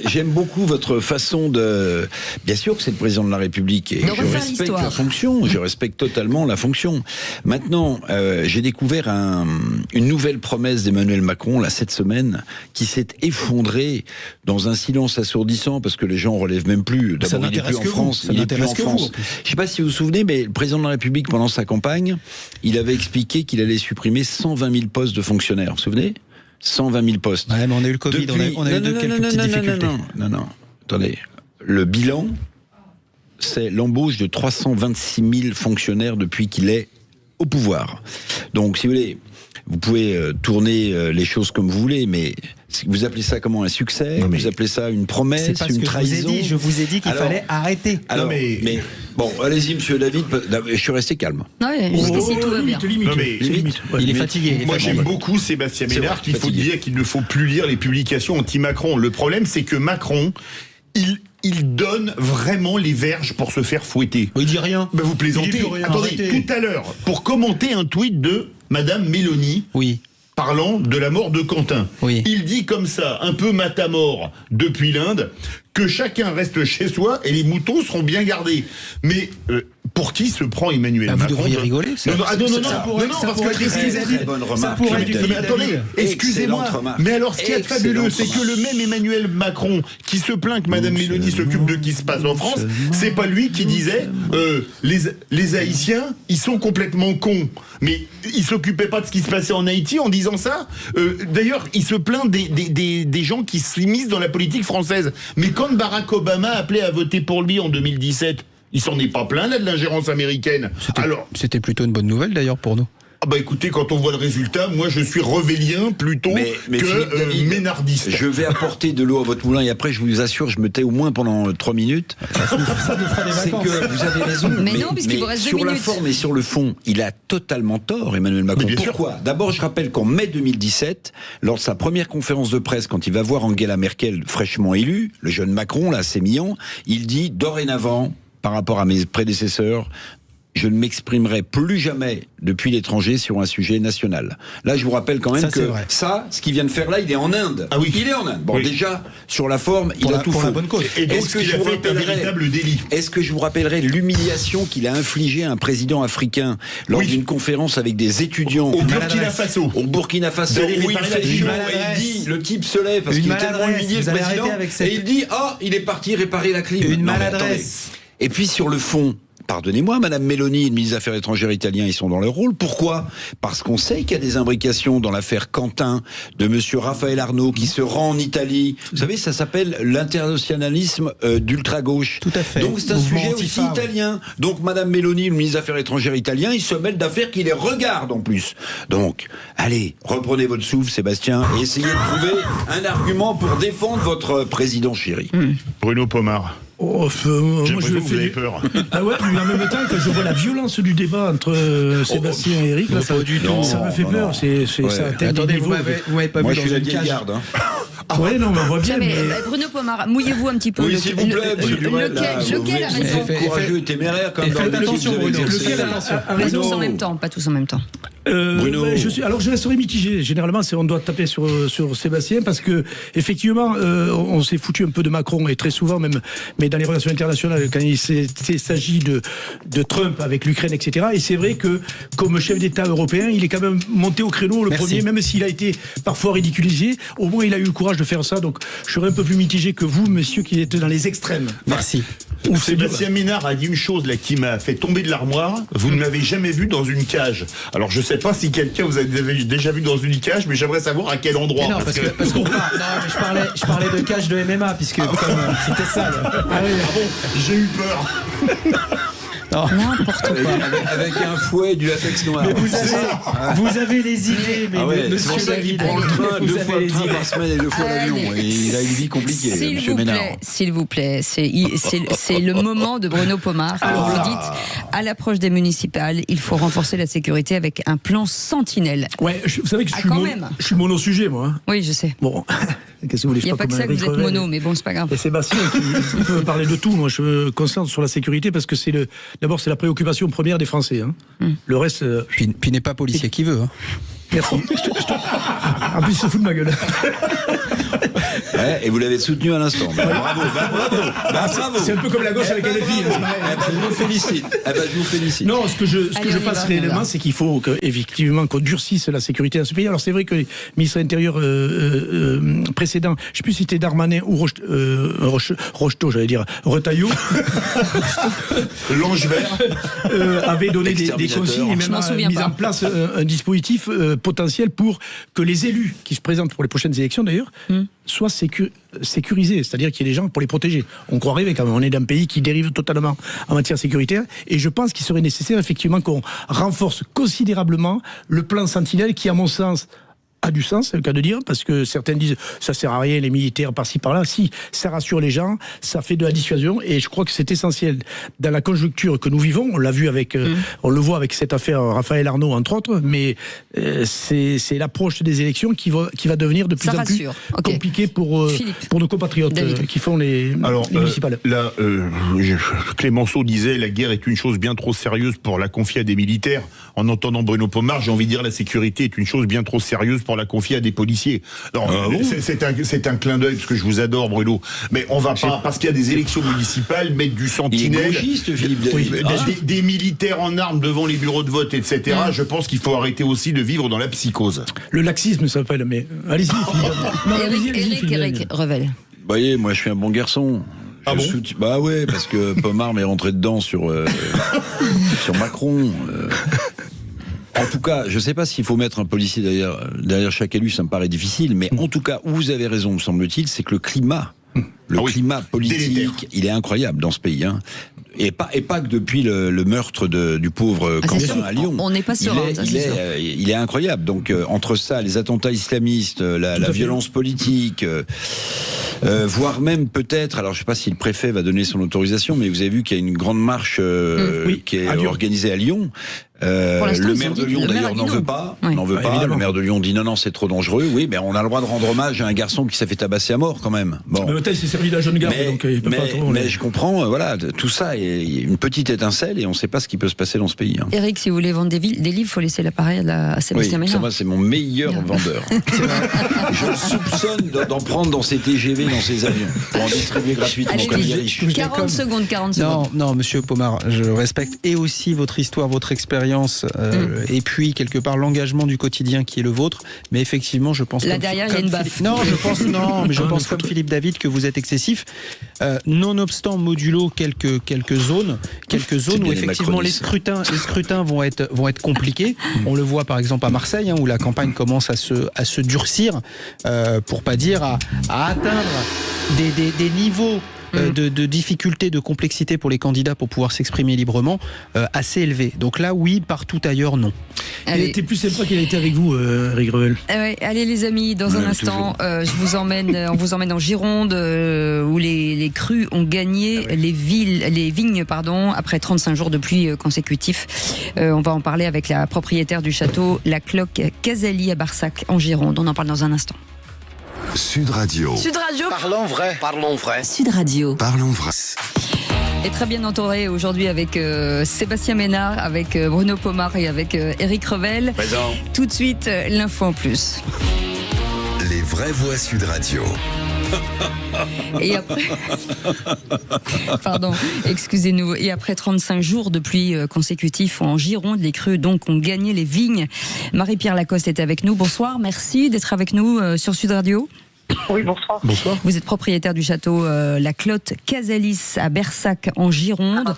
j'aime beaucoup votre façon de... Bien sûr que c'est le président de la République, et je respecte la fonction, je respecte totalement la fonction. Maintenant, j'ai découvert une nouvelle promesse d'Emmanuel Macron, là, cette semaine, qui s'est effondrée dans un silence assourdissant, parce que les gens relèvent même plus. D'abord, il n'est plus en France. Il n'est plus en France. Je ne sais pas si vous vous souvenez, mais le président de la République, pendant sa campagne, il avait expliqué qu'il allait supprimer 120 000 postes de fonctionnaires. Vous vous souvenez ? 120 000 postes. Ouais, mais on a eu le Covid, on a eu quelques petites difficultés. Non. Attendez. Le bilan, c'est l'embauche de 326 000 fonctionnaires depuis qu'il est au pouvoir. Donc, si vous voulez, vous pouvez tourner les choses comme vous voulez, mais vous appelez ça comment, un succès? Vous appelez ça une promesse, c'est pas une ce que trahison? je vous ai dit qu'il fallait arrêter. Alors, mais bon, allez-y, monsieur David, je suis resté calme. Ouais, jusqu'ici tout va bien. Il est fatigué. Moi, j'aime beaucoup Sébastien Ménard qu'il faut dire qu'il ne faut plus lire les publications anti-Macron. Le problème, c'est que Macron, il donne vraiment les verges pour se faire fouetter. Il dit rien. Ben, vous plaisantez. Il dit rien. Attendez, Arrêtez. tout à l'heure, pour commenter un tweet de Madame Mélanie. Oui. Parlant de la mort de Quentin. Oui. Il dit comme ça, un peu matamore depuis l'Inde, que chacun reste chez soi et les moutons seront bien gardés. Mais pour qui se prend Emmanuel Macron? Vous devriez rigoler. Non, parce que ça pourrait être attendez, excusez-moi. Mais alors, ce qui est fabuleux, c'est que le même Emmanuel Macron qui se plaint que Madame Mélanie s'occupe de ce qui se passe en France, c'est pas lui qui disait les Haïtiens, ils sont complètement cons. Mais il s'occupait pas de ce qui se passait en Haïti en disant ça. D'ailleurs, il se plaint des gens qui s'immiscent dans la politique française. Mais quand Barack Obama appelait à voter pour lui en 2017, il s'en est pas plaint là de l'ingérence américaine. C'était plutôt une bonne nouvelle d'ailleurs pour nous. Ah bah écoutez, quand on voit le résultat, moi je suis revélien plutôt que ménardiste. Je vais apporter de l'eau à votre moulin et après je vous assure, je me tais au moins pendant 3 minutes. C'est que vous avez raison. Mais non, puisqu'il vous reste 2 minutes. Sur la forme et sur le fond, il a totalement tort, Emmanuel Macron. Pourquoi ? D'abord, je rappelle qu'en mai 2017, lors de sa première conférence de presse, quand il va voir Angela Merkel fraîchement élue, le jeune Macron, là, sémillant, il dit dorénavant, par rapport à mes prédécesseurs, je ne m'exprimerai plus jamais depuis l'étranger sur un sujet national. Là, je vous rappelle quand même ce qu'il vient de faire là, il est en Inde. Ah oui. Il est en Inde. Bon, déjà, sur la forme, il a tout pour faux. la bonne cause. Et donc, ce qu'il a fait un véritable délit. Est-ce que je vous rappellerai l'humiliation qu'il a infligée à un président africain lors d'une conférence avec des étudiants au Burkina Faso. Au Burkina Faso, où il fait chaud et il dit, le type se lève parce qu'il est tellement humilié, le président, et il dit, il est parti réparer la clim. Une maladresse. Et puis sur le fond, pardonnez-moi, Madame Mélanie et le ministre des Affaires étrangères italien, ils sont dans leur rôle. Pourquoi ? Parce qu'on sait qu'il y a des imbrications dans l'affaire Quentin, de Monsieur Raphaël Arnaud, qui se rend en Italie. Vous savez, ça s'appelle l'internationalisme d'ultra-gauche. Tout à fait. Donc c'est un sujet aussi italien. Donc Madame Mélanie, le ministre des Affaires étrangères italien, il se mêle d'affaires qui les regardent en plus. Donc, allez, reprenez votre souffle, Sébastien, et essayez de trouver un argument pour défendre votre président chéri. Bruno Pomar. Moi, vous avez peur. Ah ouais, mais en même temps, quand je vois la violence du débat entre Sébastien et Eric, là, ça me fait peur. Ça atteint Attendez, des niveaux. vous m'avez pas vu dans une cage. Ouais, non, mais on voit bien. Mais Bruno Pomar, mouillez-vous un petit peu. Oui, s'il vous plaît, lequel a raison? Courageux et téméraire, comme dans faites attention, Bruno. Pas tous en même temps, pas tous en même temps. Bruno. Alors je resterai mitigé. Généralement, on doit taper sur Sébastien parce que effectivement, on s'est foutu un peu de Macron et très souvent même, mais dans les relations internationales, quand il s'agit de Trump avec l'Ukraine, etc. Et c'est vrai que comme chef d'État européen, il est quand même monté au créneau premier, même s'il a été parfois ridiculisé. Au moins, il a eu le courage de faire ça. Donc, je serais un peu plus mitigé que vous, monsieur, qui êtes dans les extrêmes. Merci. Sébastien Ménard a dit une chose là qui m'a fait tomber de l'armoire. Vous ne m'avez jamais vu dans une cage. Alors je sais pas si quelqu'un vous a déjà vu dans une cage, mais j'aimerais savoir à quel endroit. Non, parce que je parlais de cage de MMA puisque c'était ça. Ah bon, j'ai eu peur. N'importe quoi. Avec un fouet et du latex noir. Mais vous avez les idées, mais c'est pour ça qu'il prend le train 2 fois le train par semaine et 2 fois l'avion. Et il a une vie compliquée, monsieur Ménard. S'il vous plaît, c'est le moment de Bruno Pomar. Quand vous dites, à l'approche des municipales, il faut renforcer la sécurité avec un plan sentinelle. Ouais, vous savez que je suis mono-sujet, moi. Hein. Oui, je sais. Bon, qu'est-ce que vous voulez? Il n'y a pas que ça que vous êtes mono, mais bon, c'est pas grave. Et Sébastien, qui peut parler de tout. Moi, je me concentre sur la sécurité parce que d'abord, c'est la préoccupation première des Français. Hein. Le reste. Puis n'est pas policier qui veut. Hein. Merci. En plus, il se fout de ma gueule. Ouais, et vous l'avez soutenu à l'instant. Bravo. C'est un peu comme la gauche avec LFI. Je vous félicite. Non, ce que je pense réellement, c'est qu'il faut effectivement qu'on durcisse la sécurité dans ce pays. Alors c'est vrai que les ministres de l'Intérieur précédents, je ne sais plus si c'était Darmanin ou Rocheteau, j'allais dire Retailleau, L'ange vert, avait donné des consignes et même mis en place un dispositif potentiel pour que les élus qui se présentent pour les prochaines élections d'ailleurs soient sécurisés, c'est-à-dire qu'il y ait des gens pour les protéger. On croit rêver quand même, on est d'un pays qui dérive totalement en matière sécuritaire, et je pense qu'il serait nécessaire effectivement qu'on renforce considérablement le plan Sentinelle qui, à mon sens, a du sens, c'est le cas de dire, parce que certains disent ça sert à rien les militaires par-ci par-là. Si, ça rassure les gens, ça fait de la dissuasion, et je crois que c'est essentiel dans la conjoncture que nous vivons. On l'a vu avec, on le voit avec cette affaire Raphaël Arnaud entre autres, mais c'est l'approche des élections qui va devenir de plus en plus compliquée pour nos compatriotes qui font les municipales. Là, Clémenceau disait la guerre est une chose bien trop sérieuse pour la confier à des militaires. En entendant Bruno Pomar, j'ai envie de dire la sécurité est une chose bien trop sérieuse pour la confier à des policiers. Non, c'est un clin d'œil parce que je vous adore, Bruno. Mais on va pas, parce qu'il y a des élections municipales, mettre du sentinelle, des militaires en armes devant les bureaux de vote, etc. Je pense qu'il faut arrêter aussi de vivre dans la psychose. Le laxisme, ça s'appelle. Mais allez-y. Eric Revel. Vous voyez, moi, je suis un bon garçon. Bah ouais, parce que Pomar m'est rentré dedans sur Macron. En tout cas, je ne sais pas s'il faut mettre un policier derrière chaque élu, ça me paraît difficile, mais en tout cas, où vous avez raison, me semble-t-il, c'est que le climat climat politique, il est incroyable dans ce pays. Hein. Et pas que depuis le meurtre du pauvre Quentin à Lyon. On n'est pas serein. Il est incroyable. Donc, entre ça, les attentats islamistes, la violence politique, voire même peut-être, alors je ne sais pas si le préfet va donner son autorisation, mais vous avez vu qu'il y a une grande marche qui est organisée à Lyon. Le maire de Lyon d'ailleurs n'en veut pas. Le maire de Lyon dit non, c'est trop dangereux. Oui, mais on a le droit de rendre hommage à un garçon qui s'est fait tabasser à mort quand même. Bon. Mais peut-être s'est servi de la jeune garde, donc il peut pas trop. Mais je comprends, voilà, tout ça est une petite étincelle et on ne sait pas ce qui peut se passer dans ce pays. Hein. Eric, si vous voulez vendre des livres, il faut laisser l'appareil à Sébastien Ménard. Ça va, c'est mon meilleur vendeur. Je soupçonne d'en prendre dans ses TGV, dans ses avions, pour en distribuer gratuitement. Allez, 40 secondes. Non, monsieur Pomar, je respecte et aussi votre histoire, votre expérience. Et puis quelque part l'engagement du quotidien qui est le vôtre, mais effectivement je pense là derrière il y a une baffe. Je pense comme Philippe David que vous êtes excessif, nonobstant modulo quelques zones où effectivement les scrutins vont être compliqués. On le voit par exemple à Marseille, où la campagne commence à se durcir, pour pas dire à atteindre des niveaux de difficultés, de complexité pour les candidats pour pouvoir s'exprimer librement, assez élevé. Donc là, oui, partout ailleurs, non. Il était plus sympa qu'il a été avec vous, Eric Revel. Allez les amis, dans un instant, on vous emmène en Gironde, où les crus ont gagné les vignes, après 35 jours de pluie consécutifs. On va en parler avec la propriétaire du château, la Cloque Casalis à Barsac, en Gironde. On en parle dans un instant. Sud Radio. Parlons vrai. Sud Radio. Parlons vrai. Et très bien entouré aujourd'hui avec Sébastien Ménard, avec Bruno Pomar et avec Eric Revel. Présent. Tout de suite, l'info en plus. Les vraies voix Sud Radio. Et après... Pardon, excusez-nous. Et après 35 jours de pluie consécutifs en Gironde, les crues donc ont gagné les vignes. Marie-Pierre Lacoste est avec nous. Bonsoir, merci d'être avec nous sur Sud Radio. Oui, bonsoir. Bonsoir. Vous êtes propriétaire du château La Cloque Casalis à Barsac en Gironde.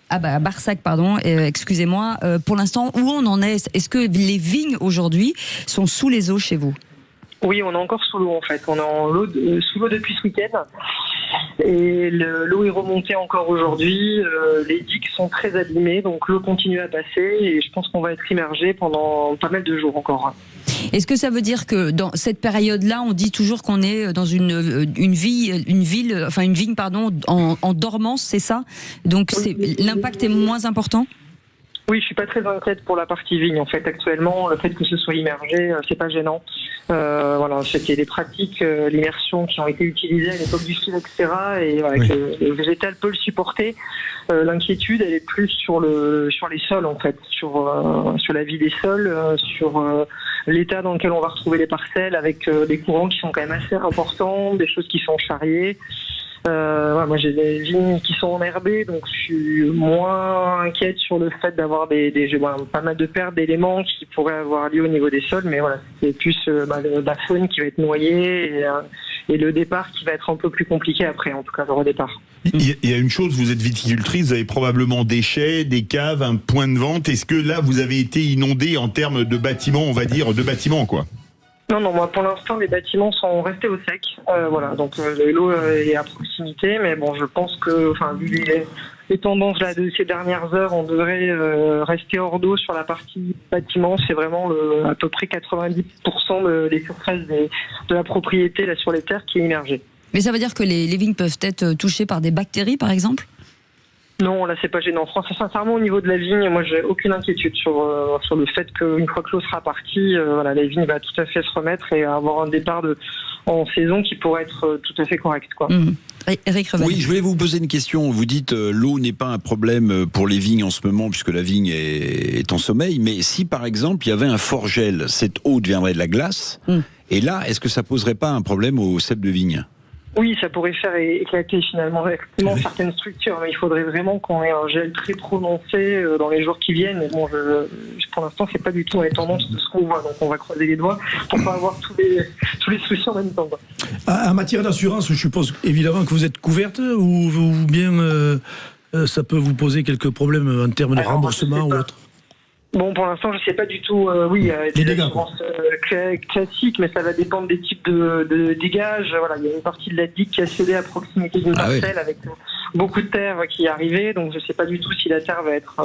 À Barsac, pardon. Excusez-moi. Pour l'instant, où on en est? Est-ce que les vignes aujourd'hui sont sous les eaux chez vous? Oui, on est encore sous l'eau en fait. On est sous l'eau depuis ce week-end. Et l'eau est remontée encore aujourd'hui. Les digues sont très abîmées, donc l'eau continue à passer. Et je pense qu'on va être immergé pendant pas mal de jours encore. Est-ce que ça veut dire que dans cette période-là, on dit toujours qu'on est dans une vigne en dormance, c'est ça? Donc l'impact est moins important? Oui, je suis pas très inquiète pour la partie vigne. En fait, actuellement, le fait que ce soit immergé, c'est pas gênant. C'était des pratiques, l'immersion qui ont été utilisées à l'époque du style, etc. Et que le végétal peut le supporter. L'inquiétude, elle est plus sur les sols, en fait, sur la vie des sols, sur l'état dans lequel on va retrouver les parcelles, avec des courants qui sont quand même assez importants, des choses qui sont charriées. Moi j'ai des vignes qui sont enherbées, donc je suis moins inquiète sur le fait d'avoir pas mal de pertes d'éléments qui pourraient avoir lieu au niveau des sols, mais voilà, c'est plus la faune qui va être noyée et le départ qui va être un peu plus compliqué après, en tout cas le redépart. Il y a une chose, vous êtes viticultrice, vous avez probablement des chais, des caves, un point de vente. Est-ce que là, vous avez été inondé en termes de bâtiments, on va dire, de bâtiments, quoi? Non, moi pour l'instant les bâtiments sont restés au sec, voilà, donc l'eau est à proximité, mais bon, je pense que, vu les tendances là de ces dernières heures, on devrait rester hors d'eau sur la partie bâtiment. C'est vraiment à peu près 90% des surfaces de la propriété là sur les terres qui est immergée. Mais ça veut dire que les vignes peuvent être touchées par des bactéries, par exemple? Non, là c'est pas gênant. Franchement, sincèrement, au niveau de la vigne, moi j'ai aucune inquiétude sur le fait qu'une fois que l'eau sera partie, la vigne va tout à fait se remettre et avoir un départ en saison qui pourrait être tout à fait correct, quoi. Éric Revel. Oui, je voulais vous poser une question. Vous dites l'eau n'est pas un problème pour les vignes en ce moment puisque la vigne est en sommeil, mais si par exemple il y avait un fort gel, cette eau deviendrait de la glace, et là, est-ce que ça poserait pas un problème aux cèpes de vigne? Oui, ça pourrait faire éclater finalement certaines structures, mais il faudrait vraiment qu'on ait un gel très prononcé dans les jours qui viennent. Bon, pour l'instant, c'est pas du tout dans les tendances de ce qu'on voit, donc on va croiser les doigts pour pas avoir tous les soucis en même temps. En matière d'assurance, je suppose évidemment que vous êtes couverte ou bien ça peut vous poser quelques problèmes en termes de remboursement ou autre? Bon, pour l'instant, je sais pas du tout. Oui, il y a des assurances classiques, mais ça va dépendre des types de dégages. Voilà, il y a une partie de la digue qui a cédé à proximité d'une parcelle avec beaucoup de terre qui est arrivée. Donc, je sais pas du tout si la terre va être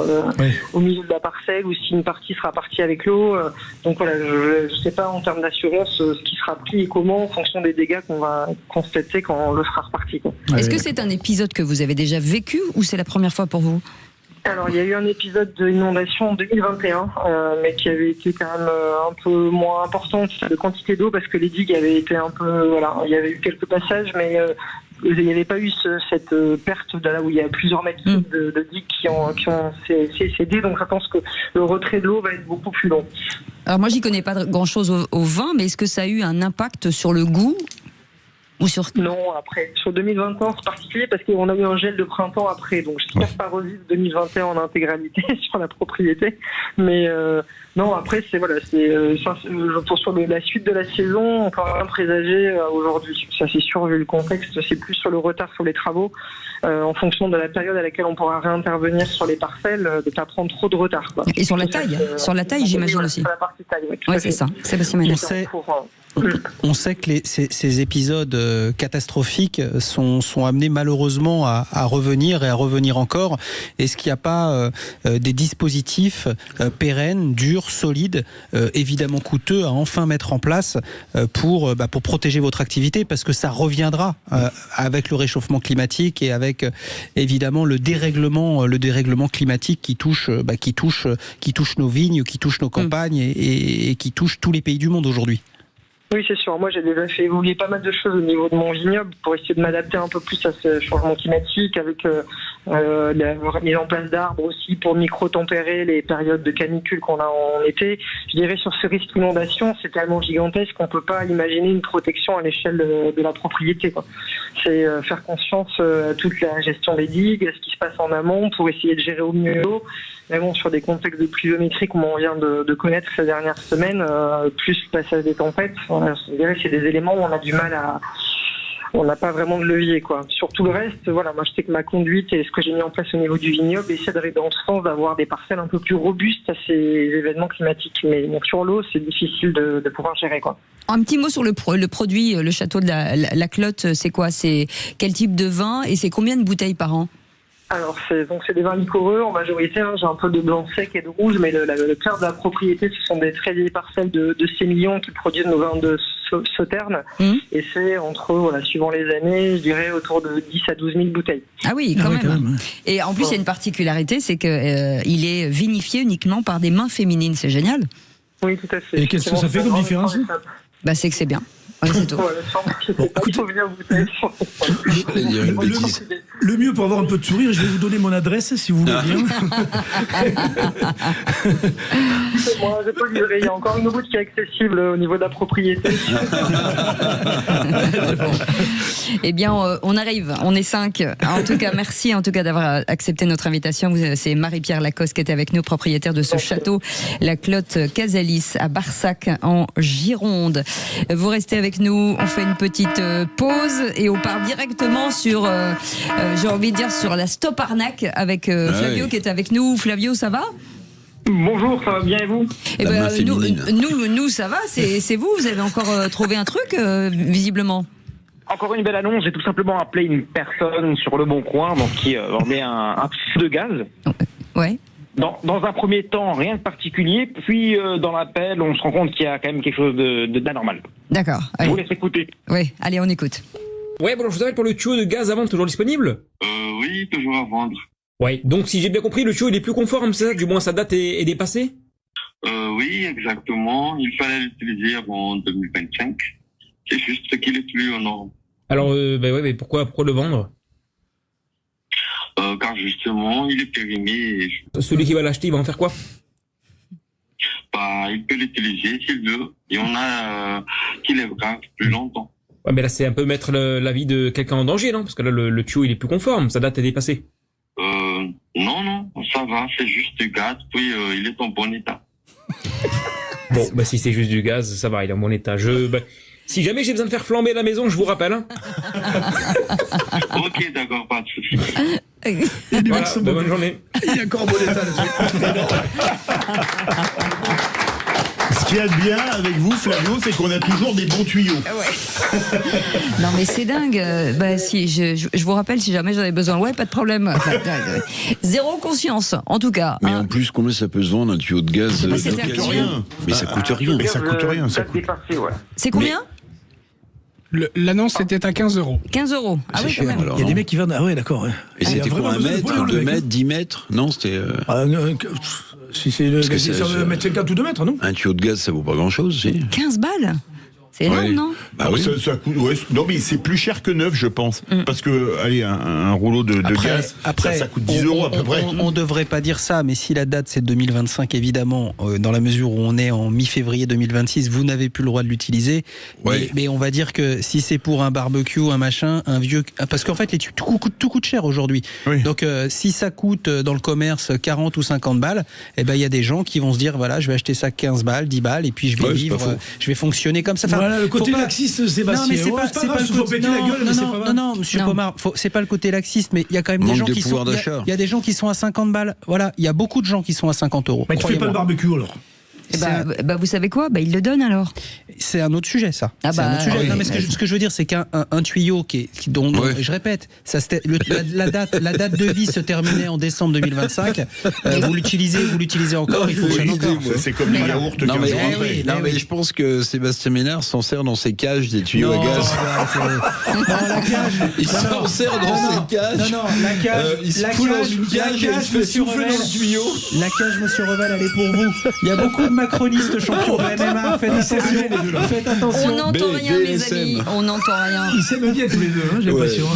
au milieu de la parcelle ou si une partie sera partie avec l'eau. Donc voilà, je sais pas en termes d'assurance ce qui sera pris et comment en fonction des dégâts qu'on va constater quand l'eau sera repartie. Est-ce que c'est un épisode que vous avez déjà vécu ou c'est la première fois pour vous? Alors, il y a eu un épisode d'inondation en 2021, mais qui avait été quand même un peu moins important de quantité d'eau parce que les digues avaient été un peu... Voilà, il y avait eu quelques passages, mais il n'y avait pas eu cette perte de là où il y a plusieurs mètres de digues qui ont cédé. Donc, je pense que le retrait de l'eau va être beaucoup plus long. Alors, moi, j'y connais pas grand-chose au vin, mais est-ce que ça a eu un impact sur le goût ? Non, après, sur 2021 c'est particulier parce qu'on a eu un gel de printemps après, donc j'espère pas revivre 2021 en intégralité sur la propriété, mais non, après sur la suite de la saison, on peut rien présager aujourd'hui, ça c'est sûr vu le contexte, c'est plus sur le retard sur les travaux, en fonction de la période à laquelle on pourra réintervenir sur les parcelles, de ne pas prendre trop de retard, quoi. Et sur la taille, j'imagine aussi. Sur la partie taille, oui, c'est ça, Sébastien Manel. On sait que ces épisodes catastrophiques sont amenés malheureusement à revenir et à revenir encore. Est-ce qu'il n'y a pas des dispositifs pérennes, durs, solides, évidemment coûteux à enfin mettre en place pour protéger votre activité, parce que ça reviendra avec le réchauffement climatique et avec évidemment le dérèglement climatique qui touche nos vignes, qui touche nos campagnes et qui touche tous les pays du monde aujourd'hui. Oui, c'est sûr. Moi, j'ai déjà fait évoluer pas mal de choses au niveau de mon vignoble pour essayer de m'adapter un peu plus à ce changement climatique, avec la mise en place d'arbres aussi pour micro-tempérer les périodes de canicule qu'on a en été. Je dirais sur ce risque d'inondation, c'est tellement gigantesque qu'on peut pas imaginer une protection à l'échelle de la propriété, quoi. C'est faire confiance à toute la gestion des digues, à ce qui se passe en amont pour essayer de gérer au mieux l'eau. Mais bon, sur des contextes de pluviométrie comme on vient de connaître ces dernières semaines, plus le passage des tempêtes, je dirais que c'est des éléments où on a du mal on n'a pas vraiment de levier, quoi. Sur tout le reste, voilà, moi je sais que ma conduite et ce que j'ai mis en place au niveau du vignoble essaie d'aller dans le sens d'avoir des parcelles un peu plus robustes à ces événements climatiques. Mais donc, sur l'eau, c'est difficile de pouvoir gérer, quoi. Un petit mot sur le produit, le château de la Clotte, c'est quoi? C'est quel type de vin et c'est combien de bouteilles par an? Alors, c'est des vins liquoreux en majorité, hein. J'ai un peu de blanc sec et de rouge, mais le cœur de la propriété, ce sont des très vieilles parcelles de sémillons qui produisent nos vins de Sauternes. Et c'est suivant les années, je dirais autour de 10 à 12 000 bouteilles. Ah oui, quand même. Et en plus, il y a une particularité, c'est que il est vinifié uniquement par des mains féminines. C'est génial. Oui, tout à fait. Et qu'est-ce que ça fait comme différence? C'est que c'est bien. Ouais, c'est tout. Le mieux pour avoir un peu de sourire, je vais vous donner mon adresse si vous voulez bien. C'est moi, j'ai pas livré. Il y a encore une route qui est accessible au niveau de la propriété. Eh bien, on arrive, on est 5. En tout cas, merci d'avoir accepté notre invitation. C'est Marie-Pierre Lacoste qui était avec nous, propriétaire de ce château, la Clotte Casalis à Barsac en Gironde. Vous restez avec nous, on fait une petite pause et on part directement sur, j'ai envie de dire, sur la stop arnaque avec Flavio qui est avec nous. Flavio, ça va ? Bonjour, ça va bien et vous ? Eh ben, nous, ça va, c'est vous avez encore trouvé un truc, visiblement. Encore une belle annonce, j'ai tout simplement appelé une personne sur le Bon Coin donc, qui vendait un feu de gaz. Ouais. Dans un premier temps, rien de particulier, puis dans l'appel, on se rend compte qu'il y a quand même quelque chose d'anormal. D'accord. Je vous laisse écouter. Oui, allez, on écoute. Ouais, bon, je vous appelle pour le tuyau de gaz à vendre, toujours disponible ? Oui, toujours à vendre. Ouais, donc si j'ai bien compris, le tuyau il est plus conforme, c'est ça ? Du moins sa date est dépassée ? Oui, exactement. Il fallait l'utiliser avant 2025. C'est juste qu'il est plus aux normes. Alors, mais pourquoi le vendre ? Car justement, il est périmé. Et... Celui qui va l'acheter, il va en faire quoi ? Il peut l'utiliser s'il veut. Il y en a qui lèvera plus longtemps. Ouais, mais là, c'est un peu mettre la vie de quelqu'un en danger, non ? Parce que là, le tuyau, il est plus conforme, sa date est dépassée. Non, ça va, c'est juste du gaz, puis il est en bon état. Bon, si c'est juste du gaz, ça va, il est en bon état. Si jamais j'ai besoin de faire flamber la maison, je vous rappelle. Hein. Ok, d'accord, pas de soucis. Voilà, bonne journée. Il est encore en bon état, le truc. Ce qu'il y a de bien avec vous, Flavio, c'est qu'on a toujours des bons tuyaux. Ouais. Non mais c'est dingue. Si je vous rappelle si jamais j'en ai besoin. Ouais, pas de problème. Zéro conscience, en tout cas. Mais en plus, combien ça peut se vendre un tuyau de gaz ça coûte rien. Mais ça coûte rien. Mais ça coûte rien. C'est combien ? L'annonce c'était à 15 €. 15 €. Ah oui, quand même. Il y a des mecs qui vendent. Ah ouais, d'accord. Ouais. Et c'était quoi, 1 mètre, 2 mètres, 10 mètres ? Non, c'était. Si c'est le gaz, ça veut mettre 50 ou 2 mètres, non ? Un tuyau de gaz, ça vaut pas grand-chose, si. 15 balles ? C'est énorme, non ? Oui. Ça coûte. Ouais, non, mais c'est plus cher que neuf, je pense. Parce que, allez, un rouleau de gaz, ça coûte 10 € à peu près. On devrait pas dire ça, mais si la date c'est 2025, évidemment, dans la mesure où on est en mi-février 2026, vous n'avez plus le droit de l'utiliser. Ouais. Mais on va dire que si c'est pour un barbecue, un machin, un vieux, parce qu'en fait tout coûte cher aujourd'hui. Oui. Donc si ça coûte dans le commerce 40 ou 50 balles, eh ben il y a des gens qui vont se dire voilà, je vais acheter ça 15 balles, 10 balles, et puis je vais vivre, je vais fonctionner comme ça. Enfin, le côté laxiste, Sébastien. Non, mais c'est pas le côté. Non, monsieur Pomard, c'est pas le côté laxiste, mais il y a quand même des gens qui sont. Il y a des gens qui sont à 50 balles. Voilà, il y a beaucoup de gens qui sont à 50 €. Mais tu fais pas le barbecue alors ? Vous savez quoi ? Il le donne alors. C'est un autre sujet, ça. Un autre sujet. Non, mais ce que je veux dire, c'est qu'un tuyau dont je répète, la date de vie se terminait en décembre 2025. Vous l'utilisez encore, il fonctionne encore. C'est comme les yaourts. Non, mais je pense que Sébastien Ménard s'en sert dans ses cages des tuyaux à gaz. La cage. Il s'en sert dans ses cages. Non, la cage. Il se fout dans une cage et il se fait souffler dans le tuyau. La cage, monsieur Revel, elle est pour vous. Il y a beaucoup de macronistes champions de MMA. Faites attention. On n'entend rien, mes amis. On n'entend rien. Ils s'aiment bien tous les deux, j'ai l'impression.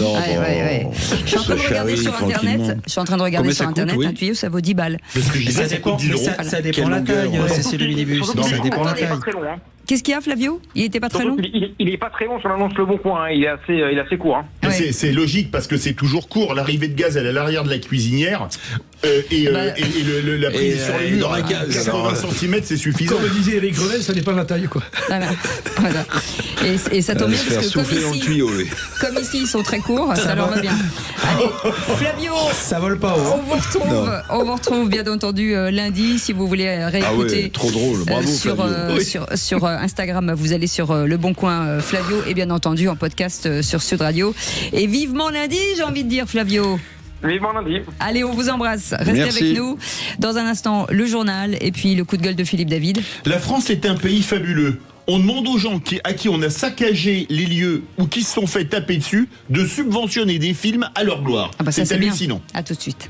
Je suis en train de regarder sur Internet. Je suis en train de regarder sur Internet un tuyau, ça vaut 10 balles. Ça dépend la taille, Cécile Minibus. Ça dépend la taille. Qu'est-ce qu'il y a, Flavio ? Il était pas très long ? Il est pas très long sur l'annonce Le Bon Coin, il est assez court. Hein. C'est logique parce que c'est toujours court. L'arrivée de gaz, elle est à l'arrière de la cuisinière et la prise sur le mur dans la case. 80 cm, c'est suffisant. Comme disait Eric Revel, ça dépend de la taille, quoi. Voilà. Et ça tombe bien parce que comme ici ils sont très courts, ça leur va bien. Allez, Flavio, ça vole pas haut. On vous retrouve bien entendu lundi si vous voulez réécouter. Trop drôle, bravo sur Instagram, vous allez sur Le Bon Coin Flavio et bien entendu en podcast sur Sud Radio. Et vivement lundi, j'ai envie de dire, Flavio. Vivement lundi. Allez, on vous embrasse. Restez avec nous. Dans un instant, le journal et puis le coup de gueule de Philippe David. La France est un pays fabuleux. On demande aux gens à qui on a saccagé les lieux ou qui se sont fait taper dessus de subventionner des films à leur gloire. C'est hallucinant. À tout de suite.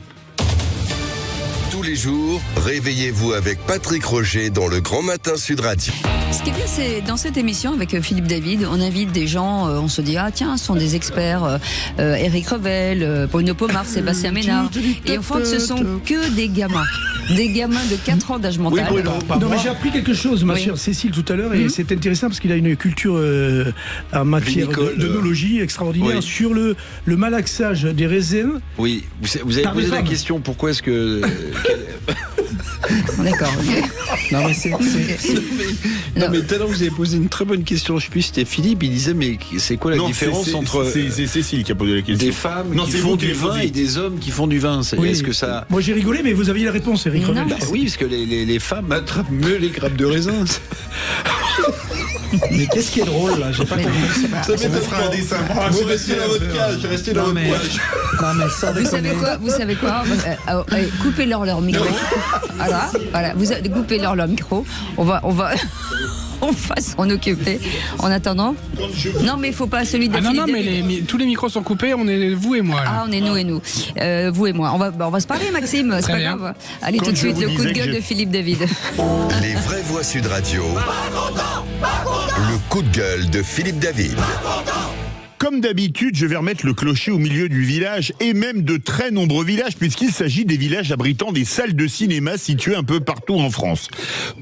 Tous les jours, réveillez-vous avec Patrick Roger dans le Grand Matin Sud Radio. Ce qui est bien, c'est dans cette émission avec Philippe David, on invite des gens, on se dit, tiens, ce sont des experts, Eric Revel, Bruno Pomard, Sébastien Ménard. Et au fond, ce sont que des gamins. des gamins de 4 ans d'âge mental. Oui, non, mais j'ai appris quelque chose, ma chère Cécile, tout à l'heure, et c'est intéressant parce qu'il a une culture en matière d'œnologie extraordinaire sur le malaxage des raisins. Oui, vous avez posé la question, pourquoi est-ce que... D'accord, ok. Non, mais Non, mais tout à l'heure, vous avez posé une très bonne question. Je sais plus si c'était Philippe, il disait, mais c'est quoi la différence entre. C'est Cécile qui a posé la question. Des femmes qui font du vin et des hommes qui font du vin. Est-ce que ça. Moi j'ai rigolé, mais vous aviez la réponse, Eric Revel. Oui, parce que les femmes attrapent mieux les grappes de raisin. Mais qu'est-ce qui est drôle là? J'ai pas compris. Ça fera un dessin. Vous restez dans votre cage, restez dans votre poche. Non, mais sans déconner. Vous savez quoi coupez-leur leur micro. Voilà. Vous coupez-leur leur micro. On va s'en occuper. En attendant. Non, mais il faut pas celui de Philippe. Non, mais tous les micros sont coupés. On est vous et moi. Là. Ah, on est nous et nous. Vous et moi. On va se parler, Maxime. C'est pas grave. Allez, tout de suite, le coup de gueule de Philippe David. Les vraies voix Sud Radio. Le coup de gueule de Philippe David. Comme d'habitude, je vais remettre le clocher au milieu du village, et même de très nombreux villages, puisqu'il s'agit des villages abritant des salles de cinéma situées un peu partout en France.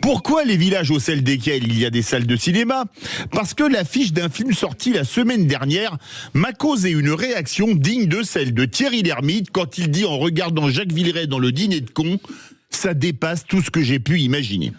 Pourquoi les villages au sein desquels il y a des salles de cinéma? Parce que l'affiche d'un film sorti la semaine dernière m'a causé une réaction digne de celle de Thierry Lhermitte quand il dit en regardant Jacques Villeray dans Le Dîner de cons: ça dépasse tout ce que j'ai pu imaginer.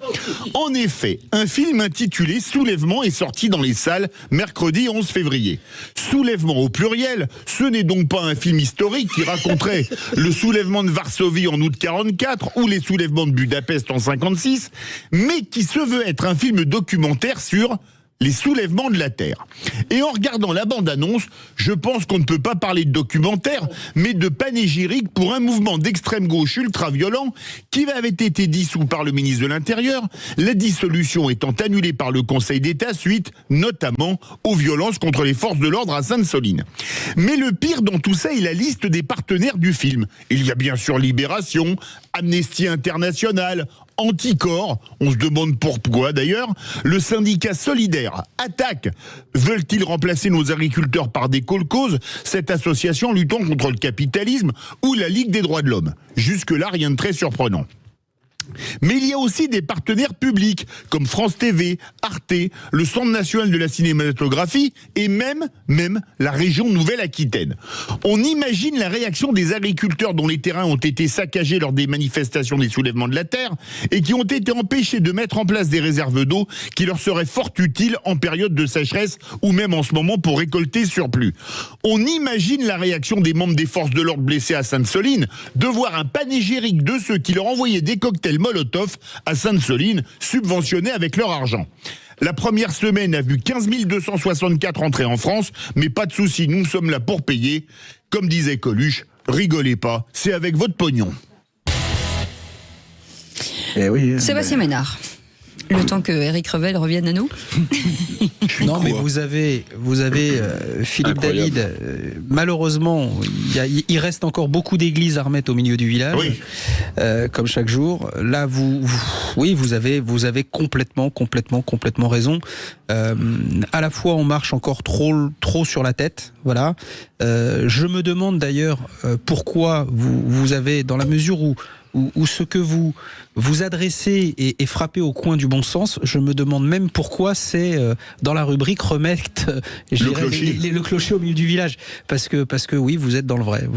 En effet, un film intitulé Soulèvement est sorti dans les salles mercredi 11 février. Soulèvement au pluriel, ce n'est donc pas un film historique qui raconterait le soulèvement de Varsovie en août 44 ou les soulèvements de Budapest en 56, mais qui se veut être un film documentaire sur les soulèvements de la Terre. Et en regardant la bande-annonce, je pense qu'on ne peut pas parler de documentaire, mais de panégyrique pour un mouvement d'extrême gauche ultra-violent qui avait été dissous par le ministre de l'Intérieur, la dissolution étant annulée par le Conseil d'État suite, notamment, aux violences contre les forces de l'ordre à Sainte-Soline. Mais le pire dans tout ça est la liste des partenaires du film. Il y a bien sûr Libération, Amnesty International, Anticor, on se demande pourquoi d'ailleurs, le syndicat Solidaire, Attaque. Veulent-ils remplacer nos agriculteurs par des kolkhozes, cette association luttant contre le capitalisme, ou la Ligue des droits de l'homme? Jusque-là, rien de très surprenant. Mais il y a aussi des partenaires publics, comme France TV, Arte, le Centre national de la cinématographie et même la région Nouvelle-Aquitaine. On imagine la réaction des agriculteurs dont les terrains ont été saccagés lors des manifestations des soulèvements de la Terre et qui ont été empêchés de mettre en place des réserves d'eau qui leur seraient fort utiles en période de sécheresse ou même en ce moment pour récolter surplus. On imagine la réaction des membres des forces de l'ordre blessés à Sainte-Soline de voir un panégyrique de ceux qui leur envoyaient des cocktails Molotov à Sainte-Soline, subventionnés avec leur argent. La première semaine a vu 15 264 entrées en France, mais pas de souci, nous sommes là pour payer. Comme disait Coluche, rigolez pas, c'est avec votre pognon. Sébastien Ménard. Le temps que Eric Revel revienne à nous. Non, mais vous avez Philippe David. Malheureusement, il reste encore beaucoup d'églises à remettre au milieu du village, comme chaque jour. Là, vous avez complètement raison. À la fois, on marche encore trop sur la tête. Voilà. Je me demande d'ailleurs pourquoi vous avez, dans la mesure où ce que vous adressez est frappé au coin du bon sens, je me demande même pourquoi c'est dans la rubrique remettre le clocher au milieu du village. Parce que oui, vous êtes dans le vrai.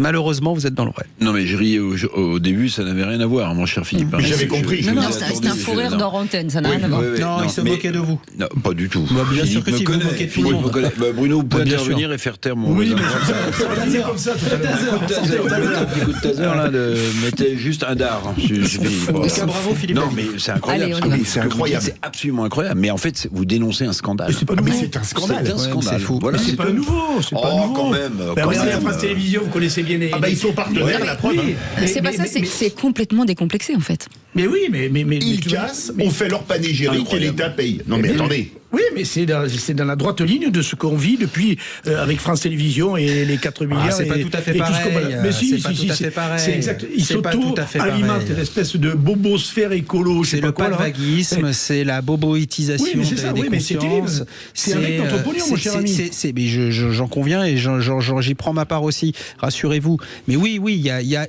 Malheureusement, vous êtes dans le vrai. Non, mais je riais au début, ça n'avait rien à voir, mon cher Philippe. J'avais compris. Non, c'est un fou rire d'hors antenne, ça n'a rien à voir. Non, il se moquait de vous. Non, pas du tout. Bien sûr que si, vous moquez de tout le monde. Bruno, vous pouvez intervenir et faire taire mon... Oui, mais c'est comme ça. Coup de taser, là, mettez juste un dard. Bravo Philippe. Non, mais c'est incroyable. Allez, c'est incroyable. C'est absolument incroyable. Mais en fait, vous dénoncez un scandale. C'est pas nouveau. Mais c'est un scandale. C'est un scandale. C'est fou. Voilà, c'est pas nouveau. C'est pas nouveau. Quand même. Regardez la France Télévisions, vous connaissez bien les... ils sont partenaires, la preuve. C'est pas ça, c'est complètement décomplexé en fait. Mais oui, mais ils cassent, on fait leur panégyrique et l'État paye. Non mais attendez. Oui, mais c'est dans la droite ligne de ce qu'on vit depuis avec France Télévisions et les 4 milliards. C'est pas tout à fait pareil. Mais si, c'est pas tout à fait pareil. C'est exact. Ils s'auto-alimentent l'espèce de bobosphère écolo. C'est le palvaguisme, c'est la boboïtisation des consciences. C'est avec notre pognon, mon cher ami. Mais j'en conviens et j'y prends ma part aussi. Rassurez-vous. Mais oui,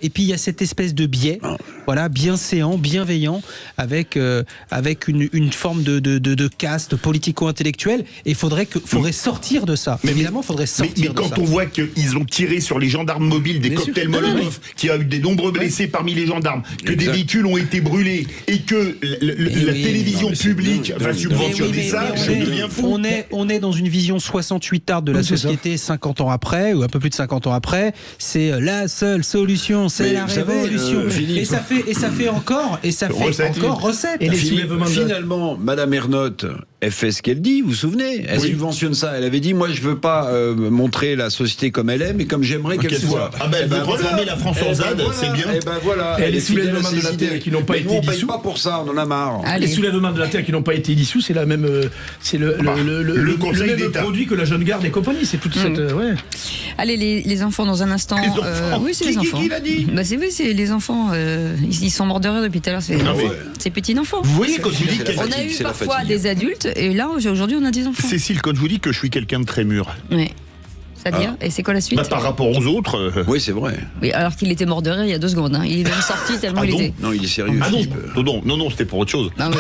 et puis il y a cette espèce de biais, voilà, bienséant, bienveillant, avec une forme de caste politico-intellectuelle. Et faudrait sortir de ça. Évidemment, faudrait sortir de ça. Mais quand on voit qu'ils ont tiré sur les gendarmes mobiles des cocktails Molotov, qu'il y a eu des nombreux blessés parmi les gendarmes, que des véhicules ont été brûlés et que la télévision publique va subventionner ça, je deviens fou. On est dans une vision 68 de la société 50 ans après, ou un peu plus de 50 ans après. C'est la seule solution, c'est la révolution. Et ça fait encore recette. Et finalement, Madame Ernotte, elle fait ce qu'elle dit, vous vous souvenez? Elle subventionne ça. Elle avait dit, moi je veux pas montrer la société comme elle est, mais comme j'aimerais qu'elle soit. Elle veut transformer la France en ZAD, c'est bien. Et les soulèvements de la Terre qui n'ont pas été dissous. On paye pas pour ça, on en a marre. Les soulèvements de la Terre qui n'ont pas été dissous, c'est la même, c'est le même produit que la Jeune Garde et compagnie. C'est toute cette. Allez, les enfants dans un instant. Oui, c'est les enfants. Qui l'a dit? C'est les enfants. Ils sont morts de rire depuis tout à l'heure. C'est petits enfants. Vous voyez quand je dis on a eu parfois des adultes. Et là, aujourd'hui, on a des enfants. Cécile, quand je vous dis que je suis quelqu'un de très mûr. Oui. C'est-à-dire et c'est quoi la suite? Par rapport aux autres. Oui, c'est vrai. Oui, alors qu'il était mort de rire il y a 2 secondes. Hein. Il est même sorti tellement il était. Non, il est sérieux. Non, c'était pour autre chose. Ah, oui.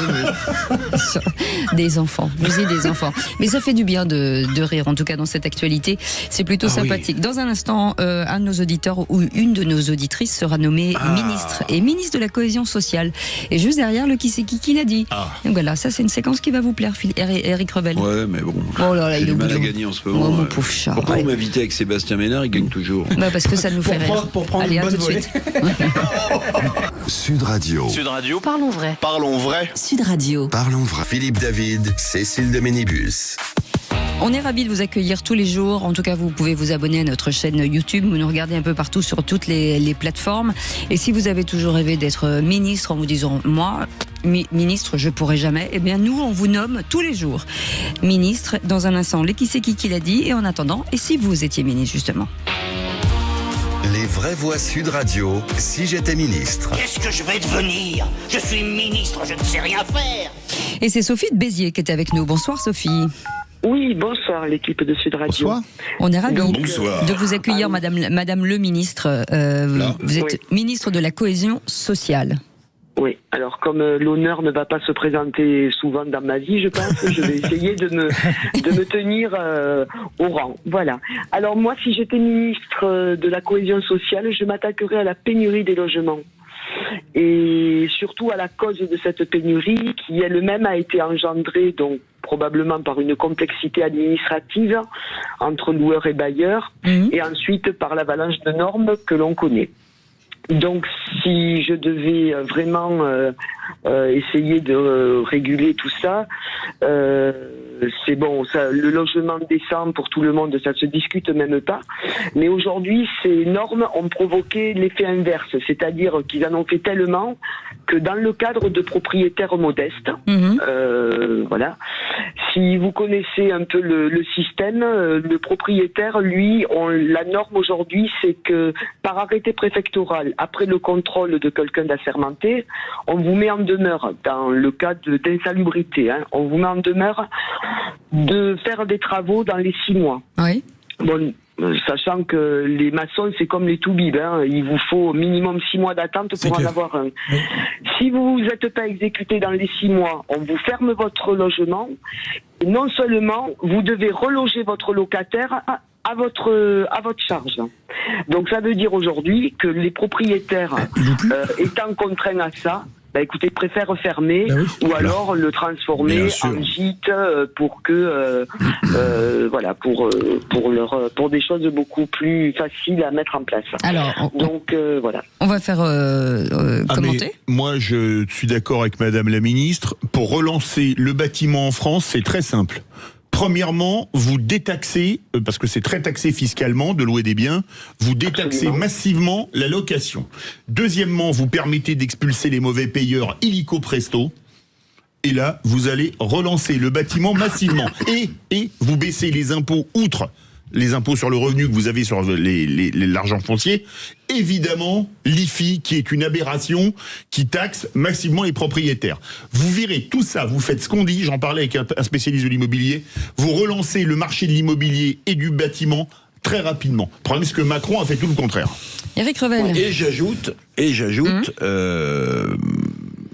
Des enfants. Vous êtes des enfants. Mais ça fait du bien de rire, en tout cas dans cette actualité. C'est plutôt sympathique. Oui. Dans un instant, un de nos auditeurs ou une de nos auditrices sera nommée ministre. Et ministre de la cohésion sociale. Et juste derrière, le qui c'est qui l'a dit. Donc voilà, ça c'est une séquence qui va vous plaire, Eric Rebelle. Ouais, mais bon. Oh là là, il est mal à gagner en ce moment. Oh, mon pauvre chat. Pourquoi on m'invitait avec Sébastien Ménard, il gagne toujours. Parce que ça nous fait rire. Pour prendre Allez, une à bonne tout de suite. Sud Radio. Sud Radio. Parlons vrai. Parlons vrai. Sud Radio. Parlons vrai. Philippe David, Cécile de Ménibus. On est ravis de vous accueillir tous les jours. En tout cas, vous pouvez vous abonner à notre chaîne YouTube. Vous nous regardez un peu partout sur toutes les plateformes. Et si vous avez toujours rêvé d'être ministre en vous disant, moi, ministre, je pourrai jamais, eh bien, nous, on vous nomme tous les jours ministre. Dans un instant, les qui c'est qui l'a dit. Et en attendant, et si vous étiez ministre, justement? Les vraies voix Sud Radio, si j'étais ministre. Qu'est-ce que je vais devenir? Je suis ministre, je ne sais rien faire. Et c'est Sophie de Béziers qui est avec nous. Bonsoir Sophie. Oui, bonsoir l'équipe de Sud Radio. Bonsoir. On est ravis de vous accueillir, Madame le ministre. Vous êtes ministre de la cohésion sociale. Oui, alors comme l'honneur ne va pas se présenter souvent dans ma vie, je pense que je vais essayer de me tenir au rang. Voilà. Alors moi, si j'étais ministre de la cohésion sociale, je m'attaquerais à la pénurie des logements. Et surtout à la cause de cette pénurie qui elle-même a été engendrée donc probablement par une complexité administrative entre loueurs et bailleurs et ensuite par l'avalanche de normes que l'on connaît. Donc si je devais vraiment essayer de réguler tout ça, c'est bon, ça, le logement décent pour tout le monde, ça se discute même pas. Mais aujourd'hui, ces normes ont provoqué l'effet inverse, c'est-à-dire qu'ils en ont fait tellement que dans le cadre de propriétaires modestes, voilà. Si vous connaissez un peu le système, le propriétaire, lui, la norme aujourd'hui, c'est que par arrêté préfectoral, après le contrôle de quelqu'un d'assermenté, on vous met en demeure, dans le cas d'insalubrité, on vous met en demeure de faire des travaux dans les 6 mois. Oui. Bon, sachant que les maçons, c'est comme les toubibs, il vous faut au minimum 6 mois d'attente pour en avoir un. Oui. Si vous n'êtes pas exécuté dans les 6 mois, on vous ferme votre logement. Et non seulement, vous devez reloger votre locataire à votre charge. Donc ça veut dire aujourd'hui que les propriétaires étant contraints à ça, écoutez, préfèrent fermer ou alors le transformer en gîte pour que voilà, pour des choses beaucoup plus faciles à mettre en place. Alors, donc voilà. On va faire commenter. Moi, je suis d'accord avec Madame la Ministre. Pour relancer le bâtiment en France, c'est très simple. Premièrement, vous détaxez, parce que c'est très taxé fiscalement de louer des biens, vous détaxez massivement la location. Deuxièmement, vous permettez d'expulser les mauvais payeurs illico presto. Et là, vous allez relancer le bâtiment massivement. Et vous baissez les impôts, outre les impôts sur le revenu que vous avez sur l'argent foncier. Évidemment, l'IFI, qui est une aberration, qui taxe massivement les propriétaires. Vous virez tout ça, vous faites ce qu'on dit, j'en parlais avec un spécialiste de l'immobilier, vous relancez le marché de l'immobilier et du bâtiment très rapidement. Le problème, c'est que Macron a fait tout le contraire. Eric Revel. Et j'ajoute,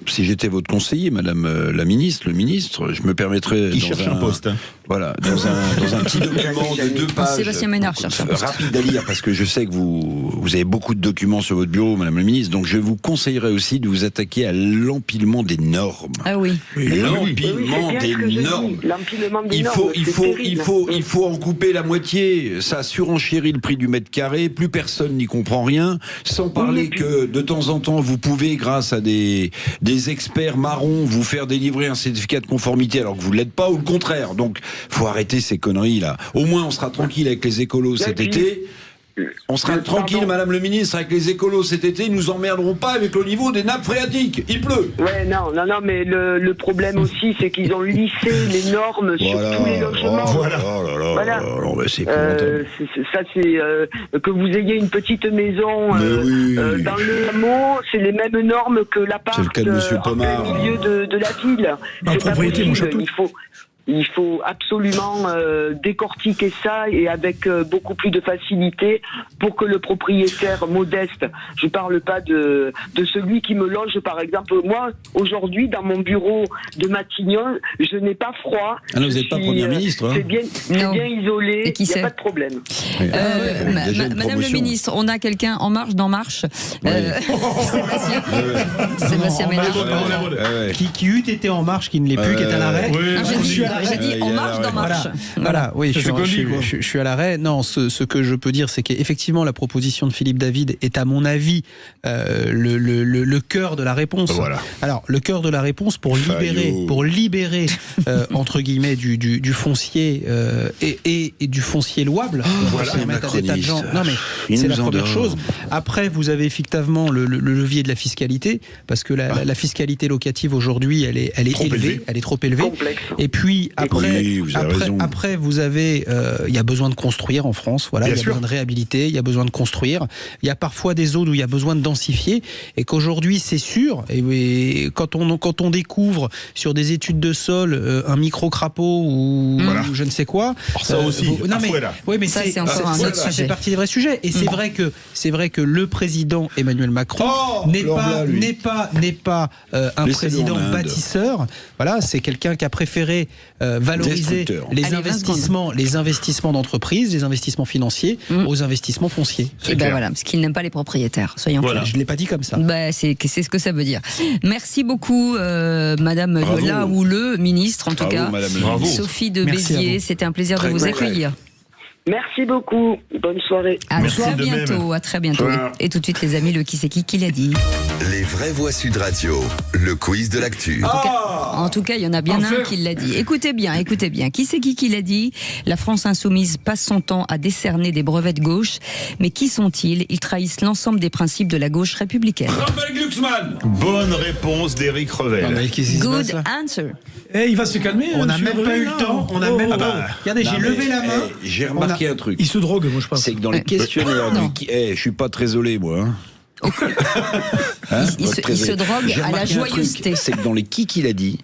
si j'étais votre conseiller, Madame la ministre, le ministre, je me permettrais... Il cherche un poste. Hein. Voilà, dans un petit document de 2 pages. Sébastien Ménard cherche un poste. Rapide à lire, parce que je sais que vous avez beaucoup de documents sur votre bureau, Madame la ministre, donc je vous conseillerais aussi de vous attaquer à l'empilement des normes. Ah oui. L'empilement des normes. Il faut en couper la moitié. Ça surenchérit le prix du mètre carré, plus personne n'y comprend rien, sans parler que de temps en temps, vous pouvez, grâce à des experts marrons, vous faire délivrer un certificat de conformité alors que vous ne l'êtes pas, ou le contraire. Donc, faut arrêter ces conneries là. Au moins, on sera tranquille avec les écolos cet été. On sera tranquille, Madame le ministre, avec les écolos cet été. Ils nous emmerderont pas avec le niveau des nappes phréatiques. Il pleut. Ouais, non, mais le problème aussi, c'est qu'ils ont lissé les normes sur tous les logements. C'est ça, c'est que vous ayez une petite maison dans le hameau, c'est les mêmes normes que l'appart en plein milieu de la ville. C'est pas possible. Il faut absolument décortiquer ça et avec beaucoup plus de facilité pour que le propriétaire modeste, je parle pas de celui qui me loge par exemple, moi aujourd'hui dans mon bureau de Matignon, je n'ai pas froid. Ah non, vous n'êtes pas Première ministre. C'est bien isolé, il n'y a pas de problème. Madame le ministre, on a quelqu'un en marche d'En Marche. Sébastien Ménard. Qui eût été en marche, qui ne l'est plus, qui est à l'arrêt. J'ai dit en marche d'En Marche. Voilà, oui, je suis à l'arrêt. Non, ce que je peux dire, c'est qu'effectivement, la proposition de Philippe David est, à mon avis, le cœur de la réponse. Voilà. Alors, le cœur de la réponse pour libérer entre guillemets, du foncier et du foncier louable. Voilà, permettre à des tas de gens. Non, mais c'est la première chose. Après, vous avez effectivement le levier de la fiscalité, parce que la fiscalité locative aujourd'hui, elle est élevée, elle est trop élevée. Complexe. Et puis après, vous avez, il y a besoin de construire en France. Voilà, il y a besoin de réhabiliter, il y a besoin de construire. Il y a parfois des zones où il y a besoin de densifier, et qu'aujourd'hui, c'est sûr. Et quand on découvre sur des études de sol un micro crapaud ou je ne sais quoi. Ça aussi. Mais ça c'est partie des vrais sujets. Et c'est vrai que le président Emmanuel Macron n'est pas un président bâtisseur. Voilà, c'est quelqu'un qui a préféré valoriser les investissements d'entreprise, les investissements financiers aux investissements fonciers. Et ben voilà, parce qu'il n'aime pas les propriétaires. Soyons clairs. Je l'ai pas dit comme ça. C'est ce que ça veut dire. Merci beaucoup, Madame le ministre, en tout cas. Sophie de Béziers, c'était un plaisir de vous accueillir. Merci beaucoup. Bonne soirée. À très bientôt. Et tout de suite, les amis, le qui c'est qui l'a dit. Les vraies voix Sud Radio, le quiz de l'actu. En tout cas, il y en a bien un qui l'a dit. Écoutez bien. Qui c'est qui l'a dit? La France insoumise passe son temps à décerner des brevets de gauche. Mais qui sont-ils? Ils trahissent l'ensemble des principes de la gauche républicaine. Raphaël Glucksmann. Bonne réponse d'Éric Revel. Good answer. Il va se calmer. On n'a même pas eu le temps. Regardez, j'ai levé la main. J'ai remarqué un truc. Il se drogue, moi je pense. C'est que dans les questionnaires je suis pas très zolé, moi. Il se drogue à la joyeuseté. C'est que dans les qui l'a dit.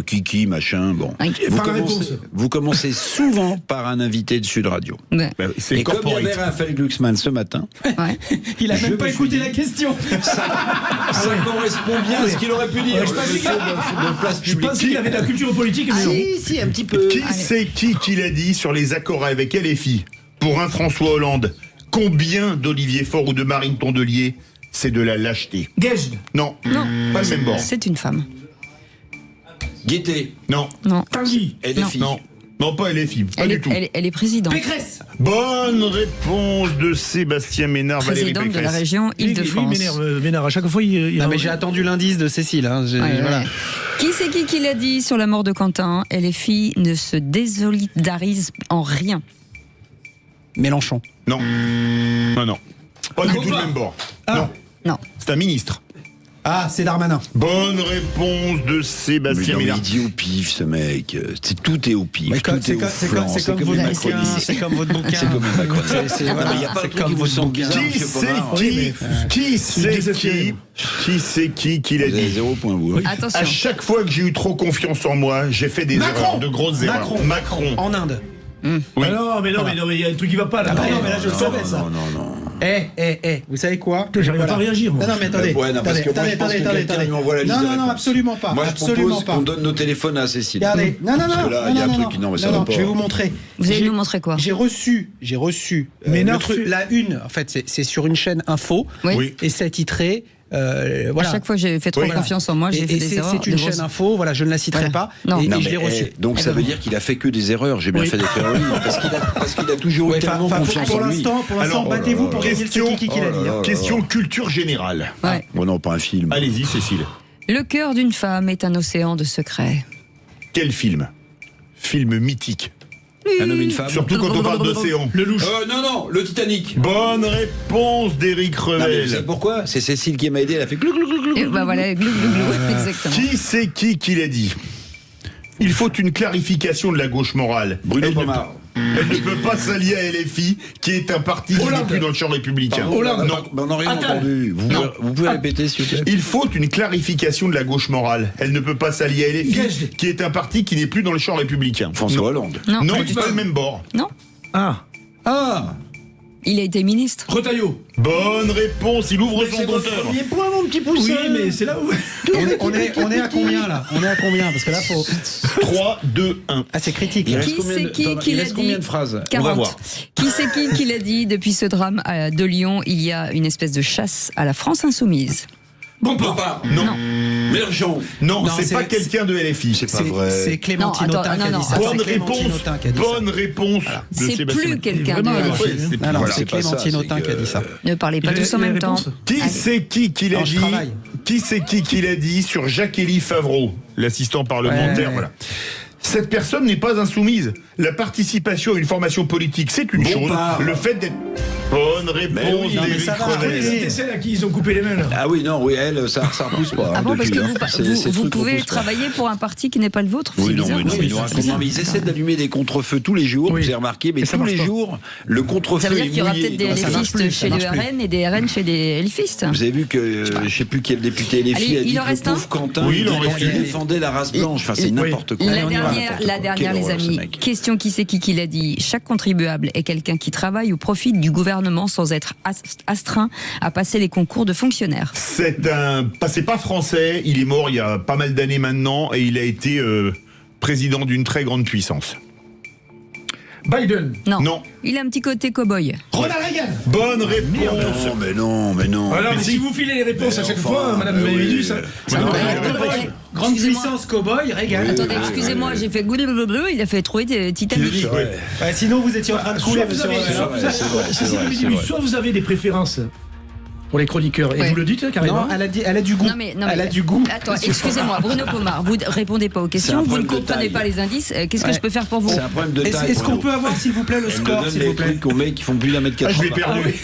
Kiki, machin, bon. Vous commencez souvent par un invité de Sud Radio. Et comme il y avait Raphaël Glucksmann ce matin, il a même pas écouté la question. Ça correspond bien à ce qu'il aurait pu dire. Je pense qu'il avait de la culture politique. Si, un petit peu. Qui c'est qui l'a dit sur les accords avec LFI pour un François Hollande? Combien d'Olivier Faure ou de Marine Tondelier? C'est de la lâcheté. Guesde. Non, pas le même bord. C'est une femme. Guettet. Non. Tanguy. LFI. Non, pas LFI, pas du tout. Elle est présidente. Pécresse. Bonne réponse de Sébastien Ménard, Valérie Pécresse. Présidente de la région Île-de-France. Ménard, à chaque fois, Non, mais j'ai attendu l'indice de Cécile. Voilà. Qui c'est qui l'a dit sur la mort de Quentin? LFI ne se désolidarise en rien. Mélenchon. Non. Pas du tout le même bord. Non. C'est un ministre. Ah, c'est Darmanin. Bonne réponse de Sébastien Ménard. Il dit au pif, ce mec. Tout est au pif. C'est comme votre bouquin. C'est comme votre bouquin. C'est comme Macron. Il n'y a pas de truc qui vous sent bizarre. Qui c'est qui l'a dit? 0 point vous. Attention. À chaque fois que j'ai eu trop confiance en moi, j'ai fait des erreurs, de grosses erreurs. Macron. En Inde. Oui. Mais non, il y a un truc qui va pas là. Non, mais là je le savais ça. Non. Vous savez quoi? J'arrive pas à réagir. Non, mais attendez. Attendez. Non, absolument pas. Moi, je propose qu'on donne nos téléphones à Cécile. Regardez. Non. Parce que là, il y a un truc. Non, mais ça va pas. Je vais vous montrer. Vous allez nous montrer quoi? J'ai reçu la une. En fait, c'est sur une chaîne info. Oui. Et c'est titré. Voilà. À chaque fois, j'ai fait trop confiance en moi, j'ai fait des erreurs. C'est une chaîne info, voilà, je ne la citerai pas. Non. Et je l'ai reçue. Donc ça veut dire qu'il a fait que des erreurs. J'ai bien fait d'écrire le livre parce qu'il a toujours eu tellement confiance en lui. Pour l'instant, battez-vous pour gagner qui l'a dit. Question culture générale. Bon, non, pas un film. Allez-y, Cécile. Le cœur d'une femme est un océan de secrets. Quel film? Film mythique. Un homme et une femme. Surtout quand on parle d'océan. Le louche. Non, le Titanic. Bonne réponse d'Éric Revel. Vous savez pourquoi? C'est Cécile qui m'a aidé, elle a fait glou glou glou glou. Et bah voilà, glou glou glou, exactement. Qui c'est qui l'a dit? Il faut une clarification de la gauche morale. Bruno Pomar. Elle ne peut pas s'allier à LFI, qui est un parti qui n'est plus dans le champ républicain. Hollande. Non, on n'a rien entendu. Vous pouvez répéter, s'il vous plaît? Il faut une clarification de la gauche morale. Elle ne peut pas s'allier à LFI, qui est un parti qui n'est plus dans le champ républicain. François Hollande. Non, c'est pas le même bord. Non. Ah. Il a été ministre. Retailleau. Bonne réponse, il ouvre son compteur. Premier point, mon petit poussin. Oui, mais c'est là où... On est à combien là? On est à combien? Parce que là, faut... 3, 2, 1. Ah, c'est critique. Qui c'est qui l'a dit? Combien de phrases? 40. On va voir. Qui c'est qui l'a dit? Depuis ce drame de Lyon, il y a une espèce de chasse à la France insoumise. Bompard. Non. Mélenchon. Non, c'est pas quelqu'un de LFI. C'est pas vrai. C'est Clémentine Autain qui a dit ça. Bonne réponse. C'est plus quelqu'un de LFI. Non, c'est Clémentine Autain qui a dit ça. Ne parlez pas tous en même temps. Qui c'est qui l'a dit? Qui c'est qui l'a dit sur Jacques-Élie Favreau, l'assistant parlementaire? Voilà. Cette personne n'est pas insoumise. La participation à une formation politique, c'est une chose. Le fait d'être... Bonne réponse d'Éric Revel. C'était celle à qui ils ont coupé les mains. Ah oui, non, oui, elle, ça repousse pas. Ah bon, parce depuis, que vous pouvez travailler pour un parti qui n'est pas le vôtre? Oui, non, mais ils essaient d'allumer des contre-feux tous les jours, vous avez remarqué, mais tous les jours, le contre-feu est mouillé. Ça veut dire qu'il y aura peut-être des LFistes chez le RN et des RN chez des LFistes. Vous avez vu que, je sais plus quel député LFI a dit que le pauvre Quentin, il défendait la race blanche. Enfin, c'est n'importe quoi. La dernière, les amis. Question qui c'est qui l'a dit? Chaque contribuable est quelqu'un qui travaille ou profite du gouvernement sans être astreint à passer les concours de fonctionnaire. C'est pas français, il est mort il y a pas mal d'années maintenant et il a été président d'une très grande puissance. Biden. Non. Il a un petit côté cow-boy. Ronald Reagan. Bonne réponse. Mais non. Alors, si vous filez les réponses à chaque fois, Madame Médus, ça... Grande puissance cow-boy, Reagan. Attendez, excusez-moi, j'ai fait bleu, il a fait trouver Titanic. Sinon, vous étiez en train de couler, monsieur. Soit vous avez des préférences pour les chroniqueurs, et vous le dites carrément. Non, elle a du goût. Non, mais, elle a du goût. Attends, excusez-moi, Bruno Pomar, vous ne répondez pas aux questions, vous ne comprenez pas les indices. Qu'est-ce que je peux faire pour vous? C'est un problème de taille. Est-ce qu'on peut avoir, s'il vous plaît, le score, s'il vous plaît? Aux mecs qui font plus d'1m80. Je l'ai perdu.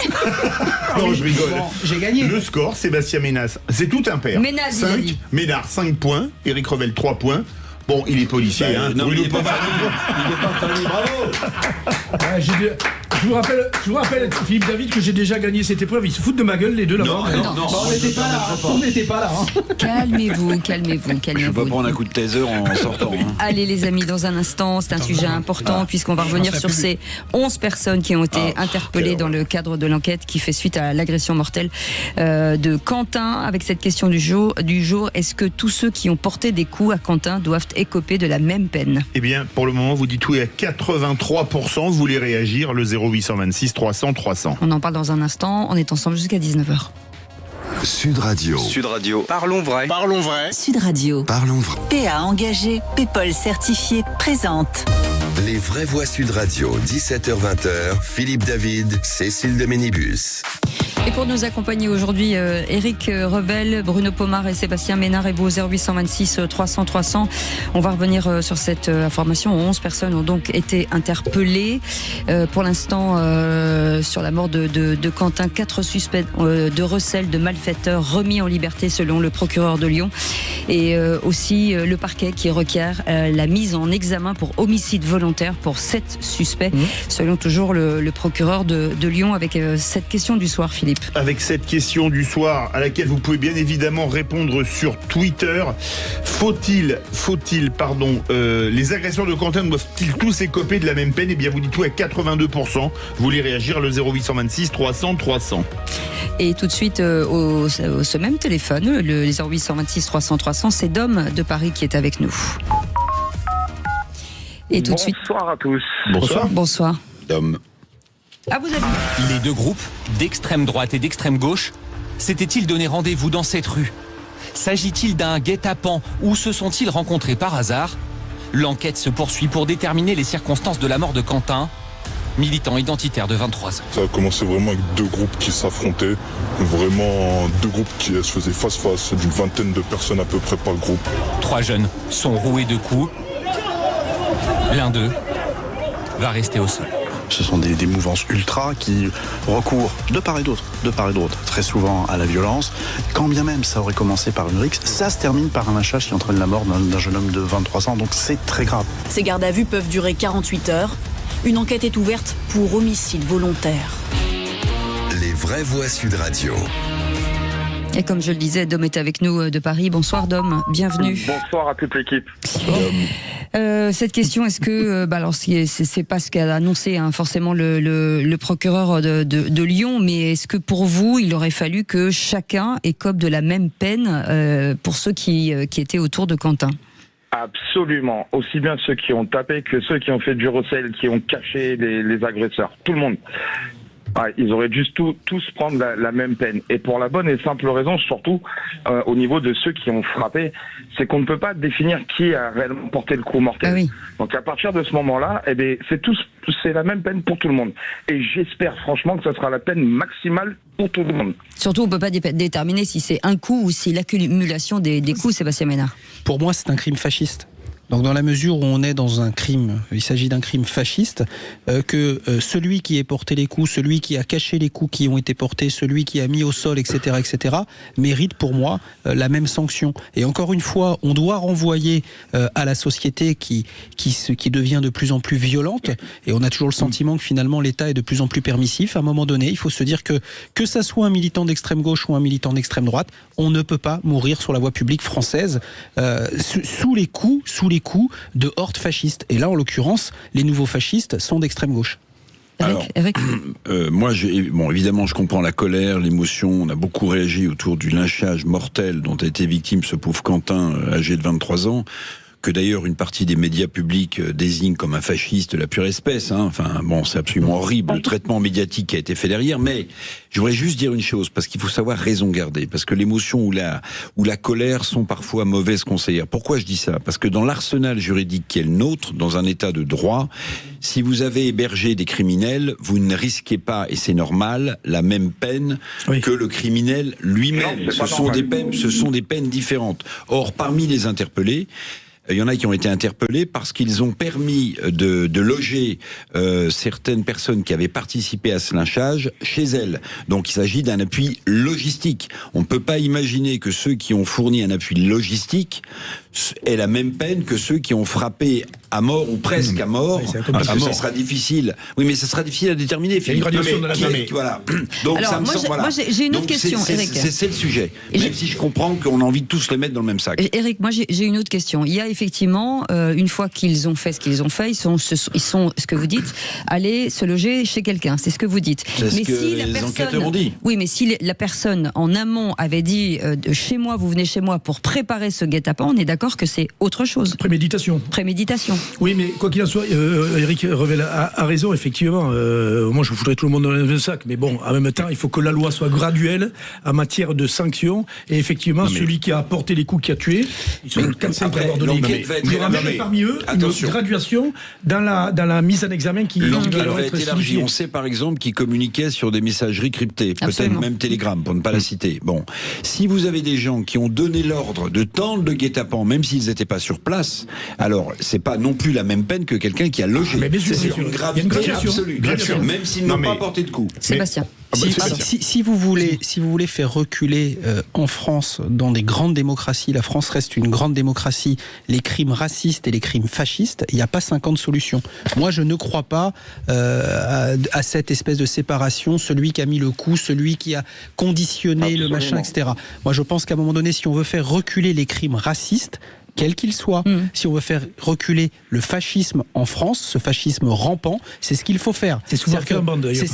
Non, je rigole. J'ai gagné. Le score, Sébastien Ménaz. C'est tout impair. Ménard, 5 points. Éric Revel, 3 points. Bon, il est policier, hein. Non, il est pas famille, bravo. Je vous rappelle, Philippe David, que j'ai déjà gagné cette épreuve. Ils se foutent de ma gueule, les deux, là-bas. Non, on n'était pas là. Calmez-vous. Je vais pas prendre un coup de taser en sortant. Allez, les amis, dans un instant, c'est un sujet important, puisqu'on va revenir sur ces 11 personnes qui ont été interpellées dans le cadre de l'enquête qui fait suite à l'agression mortelle de Quentin. Avec cette question du jour, est-ce que tous ceux qui ont porté des coups à Quentin doivent écoper de la même peine? Eh bien, pour le moment, vous dites oui à 83%. Vous voulez réagir, le 0826 300 300. On en parle dans un instant. On est ensemble jusqu'à 19h. Sud Radio. Parlons vrai. Sud Radio. Parlons vrai. PA engagé, PayPal certifié, présente. Les vraies voix Sud Radio, 17h-20h. Philippe David, Cécile de Ménibus. Et pour nous accompagner aujourd'hui, Éric Revel, Bruno Pomar et Sébastien Ménard et vous 0826 300 300. On va revenir sur cette information. 11 personnes ont donc été interpellées. Pour l'instant, sur la mort de Quentin, 4 suspects de recel de malfaiteurs remis en liberté selon le procureur de Lyon. Et aussi le parquet qui requiert la mise en examen pour homicide volontaire pour 7 suspects, selon toujours le procureur de Lyon, avec cette question du soir, Philippe. Avec cette question du soir, à laquelle vous pouvez bien évidemment répondre sur Twitter. Faut-il, les agresseurs de Quentin doivent-ils tous écoper de la même peine? Eh bien, vous dites tout à 82%. Vous voulez réagir, le 0826 300 300. Et tout de suite, au ce même téléphone, le 0826 300 300, c'est Dom de Paris qui est avec nous. Et tout de suite. Bonsoir à tous. Bonsoir. Dom. Ah, vous avez... Les deux groupes, d'extrême droite et d'extrême gauche, s'étaient-ils donné rendez-vous dans cette rue? S'agit-il d'un guet-apens ou se sont-ils rencontrés par hasard? L'enquête se poursuit pour déterminer les circonstances de la mort de Quentin, militant identitaire de 23 ans. Ça a commencé vraiment avec deux groupes qui s'affrontaient, vraiment deux groupes qui se faisaient face-face, d'une vingtaine de personnes à peu près par groupe. 3 jeunes sont roués de coups. L'un d'eux va rester au sol. Ce sont des mouvances ultra qui recourent de part et d'autre, très souvent à la violence. Quand bien même ça aurait commencé par une rixe, ça se termine par un lynchage qui entraîne la mort d'un jeune homme de 23 ans, donc c'est très grave. Ces gardes à vue peuvent durer 48 heures. Une enquête est ouverte pour homicide volontaire. Les vraies voix Sud Radio. Et comme je le disais, Dom est avec nous de Paris. Bonsoir Dom, bienvenue. Bonsoir à toute l'équipe. Cette question, est-ce que, alors c'est pas ce qu'a annoncé forcément le procureur de Lyon, mais est-ce que pour vous, il aurait fallu que chacun écope de la même peine pour ceux qui étaient autour de Quentin? Absolument, aussi bien ceux qui ont tapé que ceux qui ont fait du recel, qui ont caché les agresseurs, tout le monde. Ouais, ils auraient dû tous prendre la même peine. Et pour la bonne et simple raison, surtout au niveau de ceux qui ont frappé, c'est qu'on ne peut pas définir qui a réellement porté le coup mortel. Ah oui. Donc à partir de ce moment-là, eh bien, c'est la même peine pour tout le monde. Et j'espère franchement que ce sera la peine maximale pour tout le monde. Surtout, on ne peut pas déterminer si c'est un coup ou si l'accumulation des coups, Sébastien Ménard. Pour moi, c'est un crime fasciste. Donc dans la mesure où on est dans un crime, il s'agit d'un crime fasciste, que celui qui ait porté les coups, celui qui a caché les coups qui ont été portés, celui qui a mis au sol, etc., mérite pour moi la même sanction. Et encore une fois, on doit renvoyer à la société qui devient de plus en plus violente, et on a toujours le sentiment que finalement l'État est de plus en plus permissif. À un moment donné, il faut se dire que ça soit un militant d'extrême gauche ou un militant d'extrême droite, on ne peut pas mourir sur la voie publique française sous les coups de hordes fascistes. Et là, en l'occurrence, les nouveaux fascistes sont d'extrême gauche. Eric. Moi, évidemment, je comprends la colère, l'émotion. On a beaucoup réagi autour du lynchage mortel dont a été victime ce pauvre Quentin, âgé de 23 ans. Que d'ailleurs une partie des médias publics désigne comme un fasciste de la pure espèce. Enfin, bon, c'est absolument horrible le traitement médiatique qui a été fait derrière. Mais je voudrais juste dire une chose, parce qu'il faut savoir raison garder, parce que l'émotion ou la colère sont parfois mauvaises conseillères. Pourquoi je dis ça? Parce que dans l'arsenal juridique qui est le nôtre, dans un état de droit, si vous avez hébergé des criminels, vous ne risquez pas, et c'est normal, la même peine que le criminel lui-même. Ce sont des peines différentes. Or, parmi les interpellés, il y en a qui ont été interpellés parce qu'ils ont permis de loger certaines personnes qui avaient participé à ce lynchage chez elles. Donc il s'agit d'un appui logistique. On ne peut pas imaginer que ceux qui ont fourni un appui logistique aient la même peine que ceux qui ont frappé à mort ou presque à mort, parce que ça sera difficile. Oui, mais ça sera difficile à déterminer. Il y a une gradation de la peine. Voilà. Donc, alors, moi, j'ai une autre question, Eric. C'est le sujet. Même si je comprends qu'on a envie de tous les mettre dans le même sac. Eric, moi, j'ai une autre question. Il y a effectivement, une fois qu'ils ont fait ce qu'ils ont fait, ils sont, ce que vous dites, aller se loger chez quelqu'un. C'est ce que vous dites. C'est ce que les enquêteurs ont dit. Oui, mais si la personne en amont avait dit chez moi, vous venez chez moi pour préparer ce guet-apens, on est d'accord que c'est autre chose. Préméditation. Oui, mais quoi qu'il en soit, Éric Revel a raison, effectivement. Moi, je foutrais tout le monde dans le même sac, mais bon, en même temps, il faut que la loi soit graduelle en matière de sanctions. Et effectivement, celui qui a porté les coups, qui a tué, ils sont 4-5 à avoir donné les l'enquête va être il y aura même parmi eux une graduation dans la mise en examen qui l'enquête va être être élargie. On sait par exemple qu'ils communiquaient sur des messageries cryptées, peut-être même Telegram, pour ne pas la citer. Bon, si vous avez des gens qui ont donné l'ordre de tendre le guet-apens, même s'ils n'étaient pas sur place, alors c'est pas non plus la même peine que quelqu'un qui a logé. C'est une gravité absolue, même s'ils n'ont pas porté de coup. Sébastien. Si vous voulez faire reculer en France, dans des grandes démocraties, la France reste une grande démocratie, les crimes racistes et les crimes fascistes, il n'y a pas 50 solutions. Moi, je ne crois pas à cette espèce de séparation, celui qui a mis le coup, celui qui a conditionné le machin, etc. Moi, je pense qu'à un moment donné, si on veut faire reculer les crimes racistes, quel qu'il soit, si on veut faire reculer le fascisme en France, ce fascisme rampant, c'est ce qu'il faut faire. C'est ce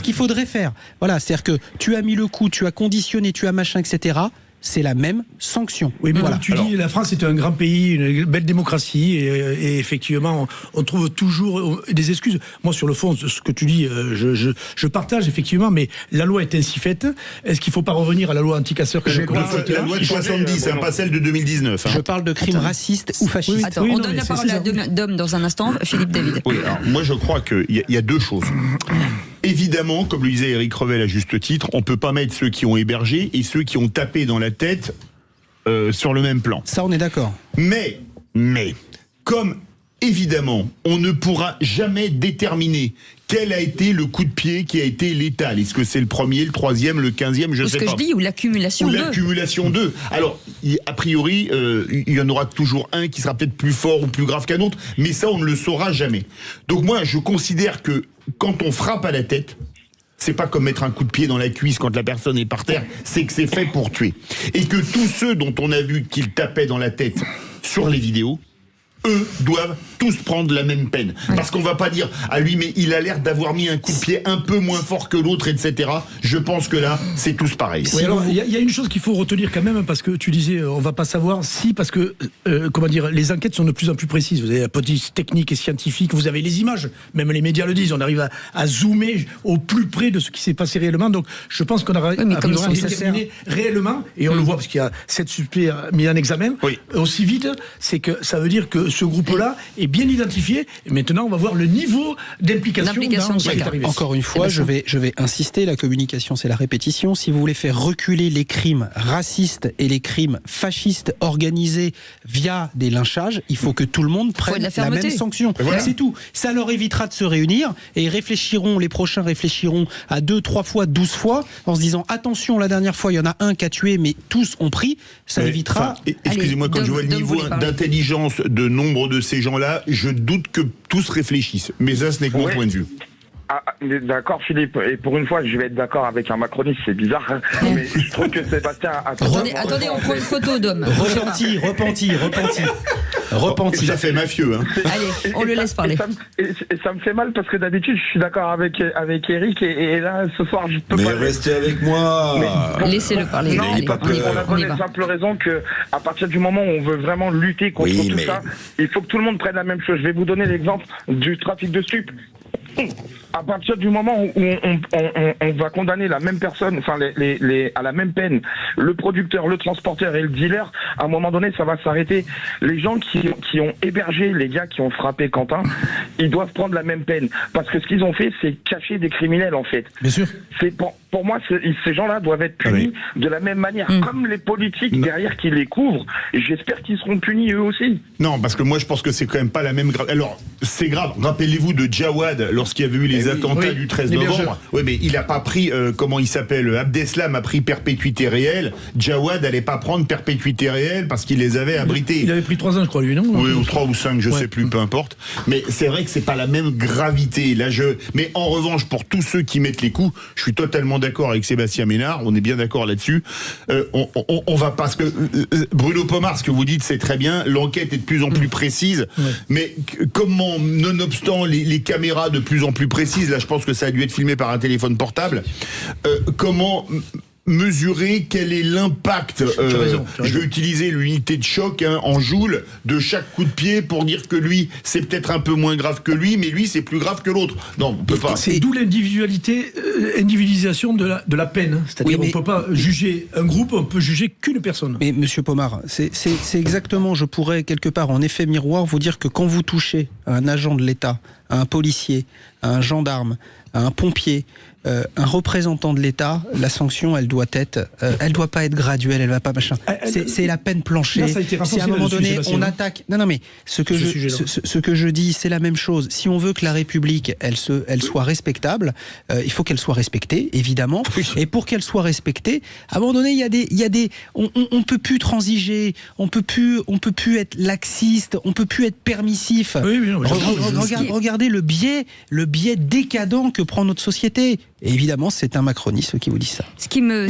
qu'il faudrait faire. Voilà, c'est-à-dire que tu as mis le coup, tu as conditionné, tu as machin, etc. C'est la même sanction. Oui, mais voilà. Comme tu dis, la France est un grand pays, une belle démocratie, et effectivement, on trouve toujours des excuses. Moi, sur le fond, ce que tu dis, je partage effectivement, mais la loi est ainsi faite. Est-ce qu'il ne faut pas revenir à la loi anti-casseurs la loi de 70, pas celle de 2019. Je parle de crimes racistes ou fascistes. Attends, on donne la parole à Dom dans un instant. Philippe David. Oui, alors, moi, je crois qu'il y a deux choses. Évidemment, comme le disait Éric Revel à juste titre, on ne peut pas mettre ceux qui ont hébergé et ceux qui ont tapé dans la tête sur le même plan. Ça, on est d'accord. Mais, comme évidemment, on ne pourra jamais déterminer quel a été le coup de pied qui a été létal. Est-ce que c'est le premier, le troisième, le 15e, je sais pas. Ce que je dis, ou l'accumulation d'eux. L'accumulation d'eux. Alors, a priori, il y en aura toujours un qui sera peut-être plus fort ou plus grave qu'un autre, mais ça, on ne le saura jamais. Donc moi, je considère que quand on frappe à la tête, c'est pas comme mettre un coup de pied dans la cuisse quand la personne est par terre, c'est que c'est fait pour tuer. Et que tous ceux dont on a vu qu'ils tapaient dans la tête sur les vidéos, eux doivent tous prendre la même peine. Parce qu'on va pas dire à lui, mais il a l'air d'avoir mis un coup de pied un peu moins fort que l'autre, etc. Je pense que là, c'est tous pareil. Oui, alors, il y a une chose qu'il faut retenir quand même, parce que tu disais, on va pas savoir si, parce que, comment dire, les enquêtes sont de plus en plus précises. Vous avez la police technique et scientifique, vous avez les images, même les médias le disent, on arrive à zoomer au plus près de ce qui s'est passé réellement. Donc, je pense qu'on arrivera à déterminer réellement, et on le voit parce qu'il y a 7 suspects mis en examen, aussi vite, c'est que ça veut dire que ce groupe-là est bien identifié. Et maintenant, on va voir le niveau d'implication dans ce qui est arrivé. Encore une fois, je vais insister, la communication, c'est la répétition. Si vous voulez faire reculer les crimes racistes et les crimes fascistes organisés via des lynchages, il faut que tout le monde prenne la même sanction. Voilà. C'est tout. Ça leur évitera de se réunir et les prochains réfléchiront à 2, 3 fois, 12 fois en se disant attention, la dernière fois, il y en a un qui a tué, mais tous ont pris. Ça évitera. Excusez-moi, quand je vois le niveau d'intelligence de nombre de ces gens-là, je doute que tous réfléchissent. Mais ça, ce n'est que mon point de vue. D'accord, Philippe, et pour une fois je vais être d'accord avec un macroniste, c'est bizarre, mais je trouve que Sébastien a... Attendez, on prend une photo d'homme. Repenti. Ça fait mafieux, hein. Allez, on le laisse parler. Et ça me fait mal parce que d'habitude je suis d'accord avec Eric et là ce soir je peux pas... Mais restez avec moi. Laissez-le parler. Non, pour la bonne et simple raison que à partir du moment où on veut vraiment lutter contre tout ça, il faut que tout le monde prenne la même chose. Je vais vous donner l'exemple du trafic de stupes. À partir du moment où on va condamner la même personne, enfin à la même peine, le producteur, le transporteur et le dealer, à un moment donné, ça va s'arrêter. Les gens qui ont hébergé les gars qui ont frappé Quentin, ils doivent prendre la même peine. Parce que ce qu'ils ont fait, c'est cacher des criminels, en fait. Bien sûr. Pour moi, ces gens-là doivent être punis de la même manière. Comme les politiques derrière qui les couvrent, j'espère qu'ils seront punis eux aussi. Non, parce que moi, je pense que c'est quand même pas la même gravité. Alors, c'est grave. Rappelez-vous de Jawad, lorsqu'il y avait eu les attentats du 13 novembre. Oui, mais il n'a pas pris, comment il s'appelle, Abdeslam a pris perpétuité réelle. Jawad n'allait pas prendre perpétuité réelle parce qu'il les avait abrités. Il avait pris 3 ans, je crois, lui, non? Oui, ou 3 ou 5, je sais plus, peu importe. Mais c'est vrai que c'est pas la même gravité. Là, mais en revanche, pour tous ceux qui mettent les coups, je suis totalement d'accord avec Sébastien Ménard, on est bien d'accord là-dessus. On va parce que Bruno Pomar, ce que vous dites, c'est très bien. L'enquête est de plus en plus précise, mais comment, nonobstant les caméras de plus en plus précises, là, je pense que ça a dû être filmé par un téléphone portable. Comment mesurer quel est l'impact. Je vais utiliser l'unité de choc en joules de chaque coup de pied pour dire que lui, c'est peut-être un peu moins grave que lui, mais lui, c'est plus grave que l'autre. Non, on peut pas. C'est d'où l'individualisation de la peine. C'est-à-dire on ne peut pas juger un groupe, on peut juger qu'une personne. Mais Monsieur Pomar, c'est exactement, je pourrais quelque part en effet miroir vous dire que quand vous touchez à un agent de l'État, à un policier, à un gendarme, à un pompier, un représentant de l'État, la sanction, elle doit pas être graduelle, elle va pas machin. C'est la peine plancher. Si à un moment donné on attaque. Non, mais ce que je dis, c'est la même chose. Si on veut que la République, elle soit respectable, il faut qu'elle soit respectée, évidemment. Oui. Et pour qu'elle soit respectée, à un moment donné, on peut plus transiger, on peut plus être laxiste, on peut plus être permissif. Oui, non, regardez le biais décadent que prend notre société. Et évidemment, c'est un macroniste qui vous dit ça. Ce qui me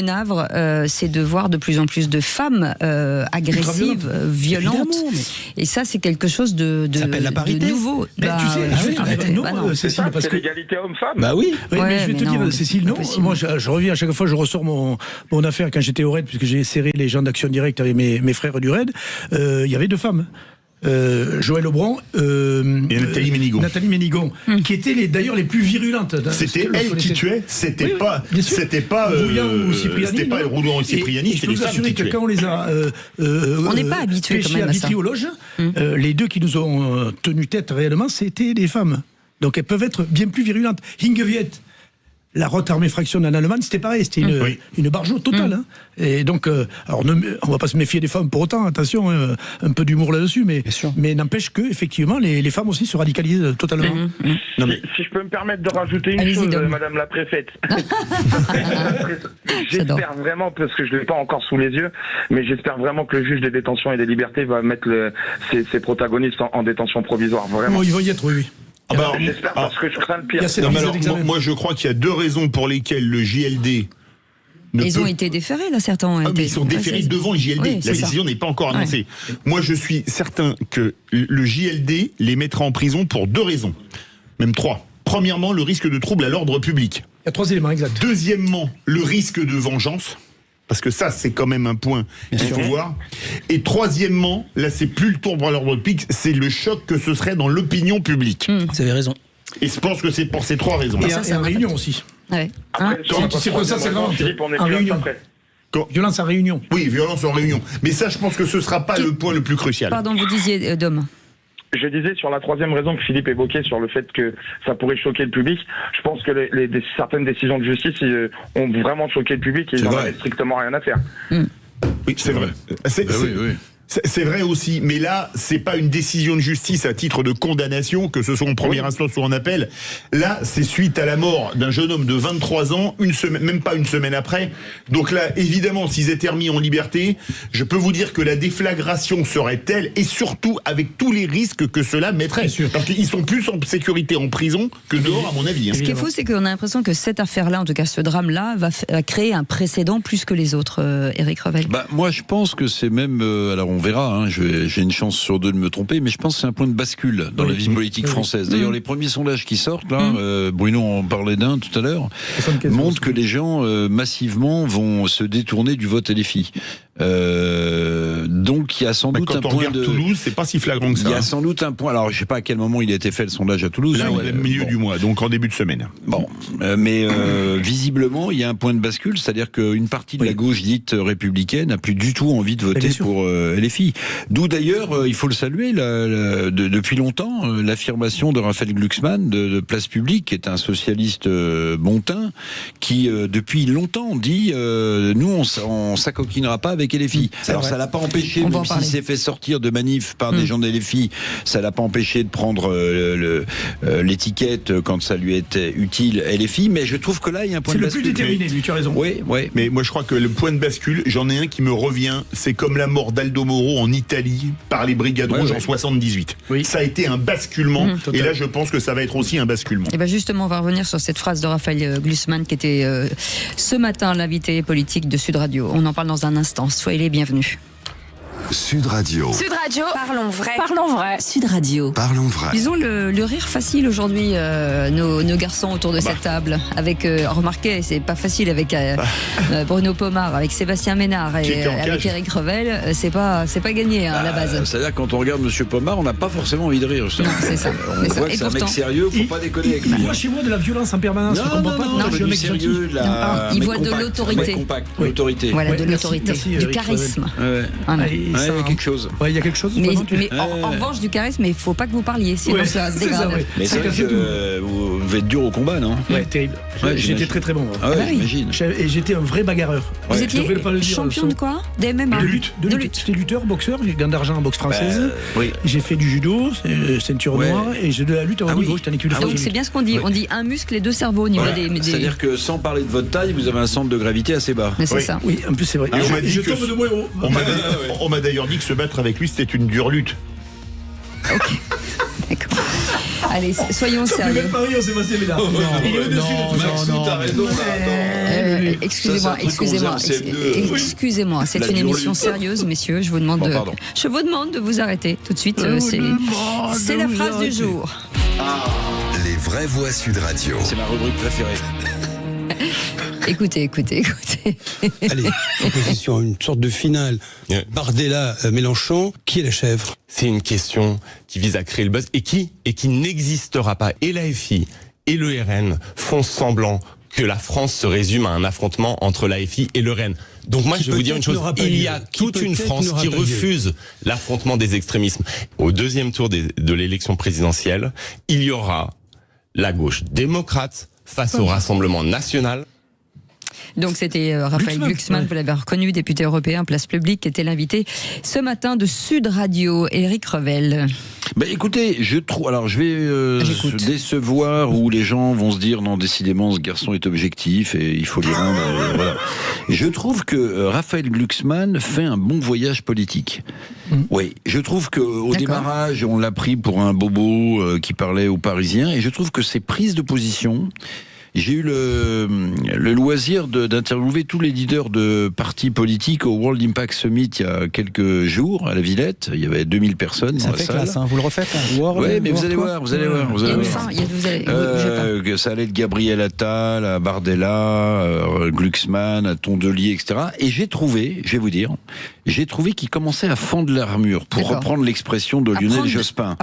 navre, c'est de voir de plus en plus de femmes agressives, violentes. Et ça, c'est quelque chose de s'appelle la parité. De nouveau. Mais tu sais, Cécile, parce que l'égalité homme-femme. Bah oui. Mais je vais te dire, Cécile, non. Moi, je reviens à chaque fois, je ressors mon affaire quand j'étais au RAID, puisque j'ai serré les gens d'Action Directe avec mes frères du RAID. Il y avait 2 femmes. Joël Aubran et Nathalie Ménigon, qui étaient d'ailleurs les plus virulentes. C'était elle qui tuait, c'était pas Roulian ou Cipriani, c'était les femmes qui tuaient. Quand on les a on n'est pas habitué quand même à ça. Vitry aux loges, les 2 qui nous ont tenu tête réellement, c'était des femmes. Donc elles peuvent être bien plus virulentes. Hingeviet, la Rote Armée Fraction en Allemagne, c'était pareil, c'était une barjo totale. Hein. Et donc, alors on va pas se méfier des femmes pour autant, attention, un peu d'humour là-dessus, mais n'empêche que effectivement les femmes aussi se radicalisent totalement. Non, mais si je peux me permettre de rajouter une chose, Madame la Préfète. J'espère vraiment, parce que je ne l'ai pas encore sous les yeux, mais j'espère vraiment que le juge des détentions et des libertés va mettre ses protagonistes en détention provisoire. Vraiment. Ils vont y être, oui. J'espère parce que je crains le pire. Moi, je crois qu'il y a 2 raisons pour lesquelles le JLD... Ils ont été déférés, là, certains ont été. Ils sont déférés devant le JLD. Oui, la décision n'est pas encore annoncée. Ouais. Moi, je suis certain que le JLD les mettra en prison pour 2 raisons. Même 3. Premièrement, le risque de trouble à l'ordre public. Il y a 3 éléments exacts. Deuxièmement, le risque de vengeance. Parce que ça, c'est quand même un point qu'il faut voir. Et troisièmement, là, c'est plus le trouble à l'ordre public, c'est le choc que ce serait dans l'opinion publique. Vous avez raison. Et je pense que c'est pour ces 3 raisons. Et ça, en réunion aussi. Ouais. C'est comme ça, c'est vraiment en réunion. Violence en réunion. Oui, violence en réunion. Mais ça, je pense que ce ne sera pas le point le plus crucial. Pardon, vous disiez, Dom. Je disais sur la 3e raison que Philippe évoquait sur le fait que ça pourrait choquer le public. Je pense que certaines décisions de justice ont vraiment choqué le public et ils n'en avaient strictement rien à faire. Oui, c'est vrai. C'est vrai aussi, mais là, c'est pas une décision de justice à titre de condamnation, que ce soit en première instance ou en appel. Là, c'est suite à la mort d'un jeune homme de 23 ans, même pas une semaine après. Donc là, évidemment, s'ils étaient remis en liberté, je peux vous dire que la déflagration serait telle, et surtout avec tous les risques que cela mettrait. Parce qu'ils sont plus en sécurité en prison que dehors, à mon avis. Ce qui est fou, c'est qu'on a l'impression que cette affaire-là, en tout cas ce drame-là, va créer un précédent plus que les autres, Éric Revel. Moi, je pense que c'est même... alors, on verra, hein, j'ai une chance sur 2 de me tromper, mais je pense que c'est un point de bascule dans la vie politique française. D'ailleurs, les premiers sondages qui sortent, là, Bruno en parlait d'un tout à l'heure, montrent que les gens massivement vont se détourner du vote LFI. Donc il y a sans doute un point de Toulouse, c'est pas si flagrant que ça. Il y a sans doute un point. Alors je sais pas à quel moment il a été fait le sondage à Toulouse. Là, au milieu du mois, donc en début de semaine. Bon, mais visiblement il y a un point de bascule, c'est-à-dire qu'une partie de la gauche dite républicaine n'a plus du tout envie de voter pour LFI. D'où d'ailleurs, il faut le saluer, depuis longtemps, l'affirmation de Raphaël Glucksmann de Place Publique, qui est un socialiste bon teint, qui depuis longtemps dit nous on s'acoquinera pas avec LFI. Alors ça l'a pas empêché, même s'il s'est fait sortir de manif par des gens de LFI, ça l'a pas empêché de prendre l'étiquette quand ça lui était utile LFI, mais je trouve que là il y a un point de bascule. C'est le plus déterminé, lui, tu as raison. Oui. Mais moi je crois que le point de bascule, j'en ai un qui me revient, c'est comme la mort d'Aldo Moro en Italie par les Brigades Rouges en 78. Ça a été un basculement, et là je pense que ça va être aussi un basculement. Et bien justement, on va revenir sur cette phrase de Raphaël Glucksmann qui était ce matin l'invité politique de Sud Radio. On en parle dans un instant. Soyez les bienvenus. Sud Radio. Sud Radio, parlons vrai. Parlons vrai. Sud Radio. Parlons vrai. Ils ont le rire facile aujourd'hui, nos garçons autour de cette table. Avec, remarquez, c'est pas facile avec Bruno Pomar, avec Sébastien Ménard et avec Éric Revel. C'est pas gagné à la base. C'est-à-dire quand on regarde Monsieur Pomar, on n'a pas forcément envie de rire. Non, c'est ça. On voit que c'est un mec sérieux, faut pas déconner avec lui. Il voit chez moi de la violence en permanence. Non, je suis un mec sérieux, il voit de l'autorité. L'autorité. Voilà, de l'autorité, du charisme. Il y a quelque chose. Il y a quelque chose. Mais en revanche, du charisme, il ne faut pas que vous parliez, sinon ça se dégrade. Mais c'est vrai que vous devez être dur au combat, non? Ouais, terrible. J'étais très très bon. J'imagine. Et j'étais un vrai bagarreur. Vous étiez champion de quoi? Des MMA? De lutte. J'étais lutteur, boxeur, j'ai gagné d'argent en boxe française. J'ai fait du judo, ceinture noire, et j'ai de la lutte à haut niveau, j'étais en équipe de France. Donc c'est bien ce qu'on dit. On dit un muscle et deux cerveaux au niveau des. C'est-à-dire que sans parler de votre taille, vous avez un centre de gravité assez bas. C'est ça. Oui, en plus c'est vrai. On m'a d'ailleurs dit que se battre avec lui, c'était une dure lutte. Ok. D'accord. Allez, soyons sérieux. Il est au-dessus de tout ça. T'as raison. Excusez-moi. C'est une émission sérieuse, messieurs. Je vous demande de vous arrêter tout de suite. C'est la phrase du jour. Les vraies voix Sud Radio. C'est ma rubrique préférée. Écoutez. Allez, opposition, une sorte de finale. Bardella-Mélenchon, qui est la chèvre? C'est une question qui vise à créer le buzz et qui n'existera pas. Et l'AFI et le RN font semblant que la France se résume à un affrontement entre l'AFI et le RN. Donc moi, je vais vous dire une chose, il y a toute une France qui refuse l'affrontement des extrémismes. Au deuxième tour de l'élection présidentielle, il y aura la gauche démocrate face au Rassemblement national. Donc c'était Raphaël Glucksmann, vous l'avez reconnu, député européen, place publique, qui était l'invité ce matin de Sud Radio. Éric Revel. Écoutez, je trouve. Alors je vais se décevoir où les gens vont se dire non, décidément ce garçon est objectif et il faut lui rendre. Voilà. Je trouve que Raphaël Glucksmann fait un bon voyage politique. Oui, je trouve qu'au démarrage, on l'a pris pour un bobo qui parlait aux Parisiens, et je trouve que ses prises de position. J'ai eu le loisir d'interviewer tous les leaders de partis politiques au World Impact Summit il y a quelques jours à la Villette. Il y avait 2000 personnes dans la salle. Classe, hein. Vous le refaites, Oui, mais vous allez voir. Ça allait de Gabriel Attal à Bardella, Glucksmann, à Tondelier, etc. Et j'ai trouvé qu'il commençait à fendre l'armure, pour reprendre l'expression de Lionel Jospin.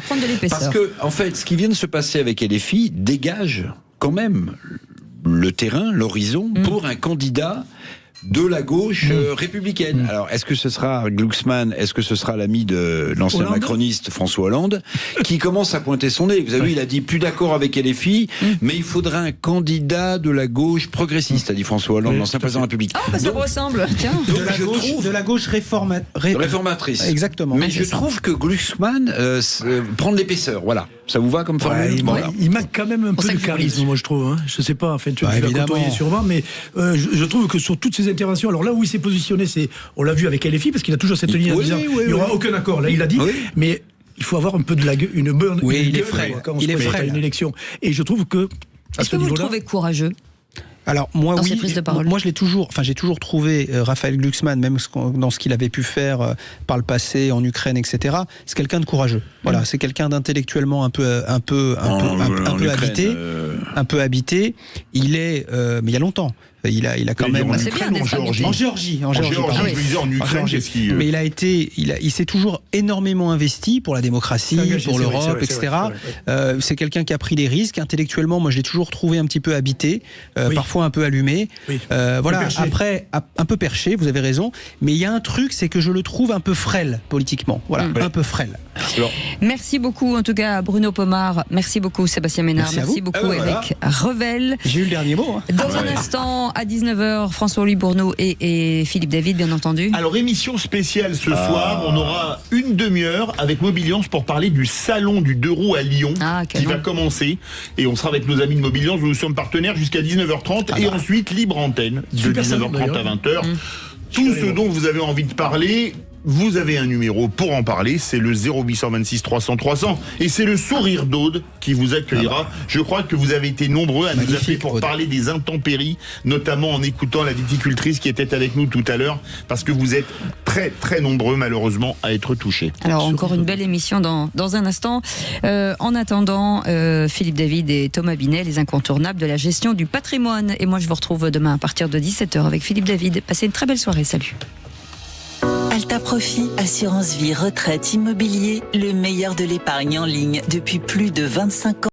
Parce que, en fait, ce qui vient de se passer avec LFI dégage quand même le terrain, l'horizon, pour un candidat de la gauche républicaine. Alors, est-ce que ce sera Glucksmann, est-ce que ce sera l'ami de l'ancien macroniste François Hollande, qui commence à pointer son nez? Vous avez vu, il a dit plus d'accord avec LFI, mais il faudra un candidat de la gauche progressiste, a dit François Hollande, l'ancien président de la République. Ça ressemble, tiens. De la gauche réformatrice. Exactement. Mais je trouve que Glucksmann prend de l'épaisseur, voilà. Ça vous va comme formule? Il manque quand même un peu de charisme, moi je trouve. Je sais pas, tu vas côtoyer sûrement, mais je trouve que sur toutes ces interventions, alors là où il s'est positionné, on l'a vu avec LFI, parce qu'il a toujours cette ligne en disant il n'y aura aucun accord, là il a dit, mais il faut avoir un peu de une bonne gueule, il est frais, il est frais à une élection. Et je trouve que est-ce que vous le trouvez courageux? Alors moi j'ai toujours trouvé Raphaël Glucksmann, même dans ce qu'il avait pu faire par le passé en Ukraine, etc. C'est quelqu'un de courageux. Voilà, c'est quelqu'un d'intellectuellement un peu habité. Il est, mais il y a longtemps. Il a quand même. C'est bien d'être en Géorgie. En Ukraine, mais il s'est toujours énormément investi pour la démdémocratie, pour l'Europe, etc. C'est quelqu'un qui a pris des risques. Intellectuellement, moi, je l'ai toujours trouvé un petit peu habité, parfois un peu allumé. Voilà. Après, un peu perché. Vous avez raison. Mais il y a un truc, c'est que je le trouve un peu frêle politiquement. Voilà, un peu frêle. Merci beaucoup, en tout cas, Bruno Pomar. Merci beaucoup, Sébastien Ménard. Merci beaucoup, Éric Revel. J'ai eu le dernier mot. Dans un instant. À 19h, François-Louis Bourneau et Philippe David, bien entendu. Alors, émission spéciale ce soir. On aura une demi-heure avec Mobiliance pour parler du salon du 2 roues à Lyon qui va commencer. Et on sera avec nos amis de Mobiliance. Nous sommes partenaires jusqu'à 19h30 et ensuite libre antenne de 19h30 à 20h. Tout ce dont vous avez envie de parler. vous avez un numéro pour en parler, c'est le 0826 300 300 et c'est le sourire d'Aude qui vous accueillera. Je crois que vous avez été nombreux à nous appeler pour parler des intempéries, notamment en écoutant la viticultrice qui était avec nous tout à l'heure, parce que vous êtes très très nombreux malheureusement à être touchés. Alors encore une belle émission dans un instant. En attendant, Philippe David et Thomas Binet, les incontournables de la gestion du patrimoine. Et moi je vous retrouve demain à partir de 17h avec Philippe David. Passez une très belle soirée, salut. Alta Profit, assurance vie, retraite, immobilier, le meilleur de l'épargne en ligne depuis plus de 25 ans.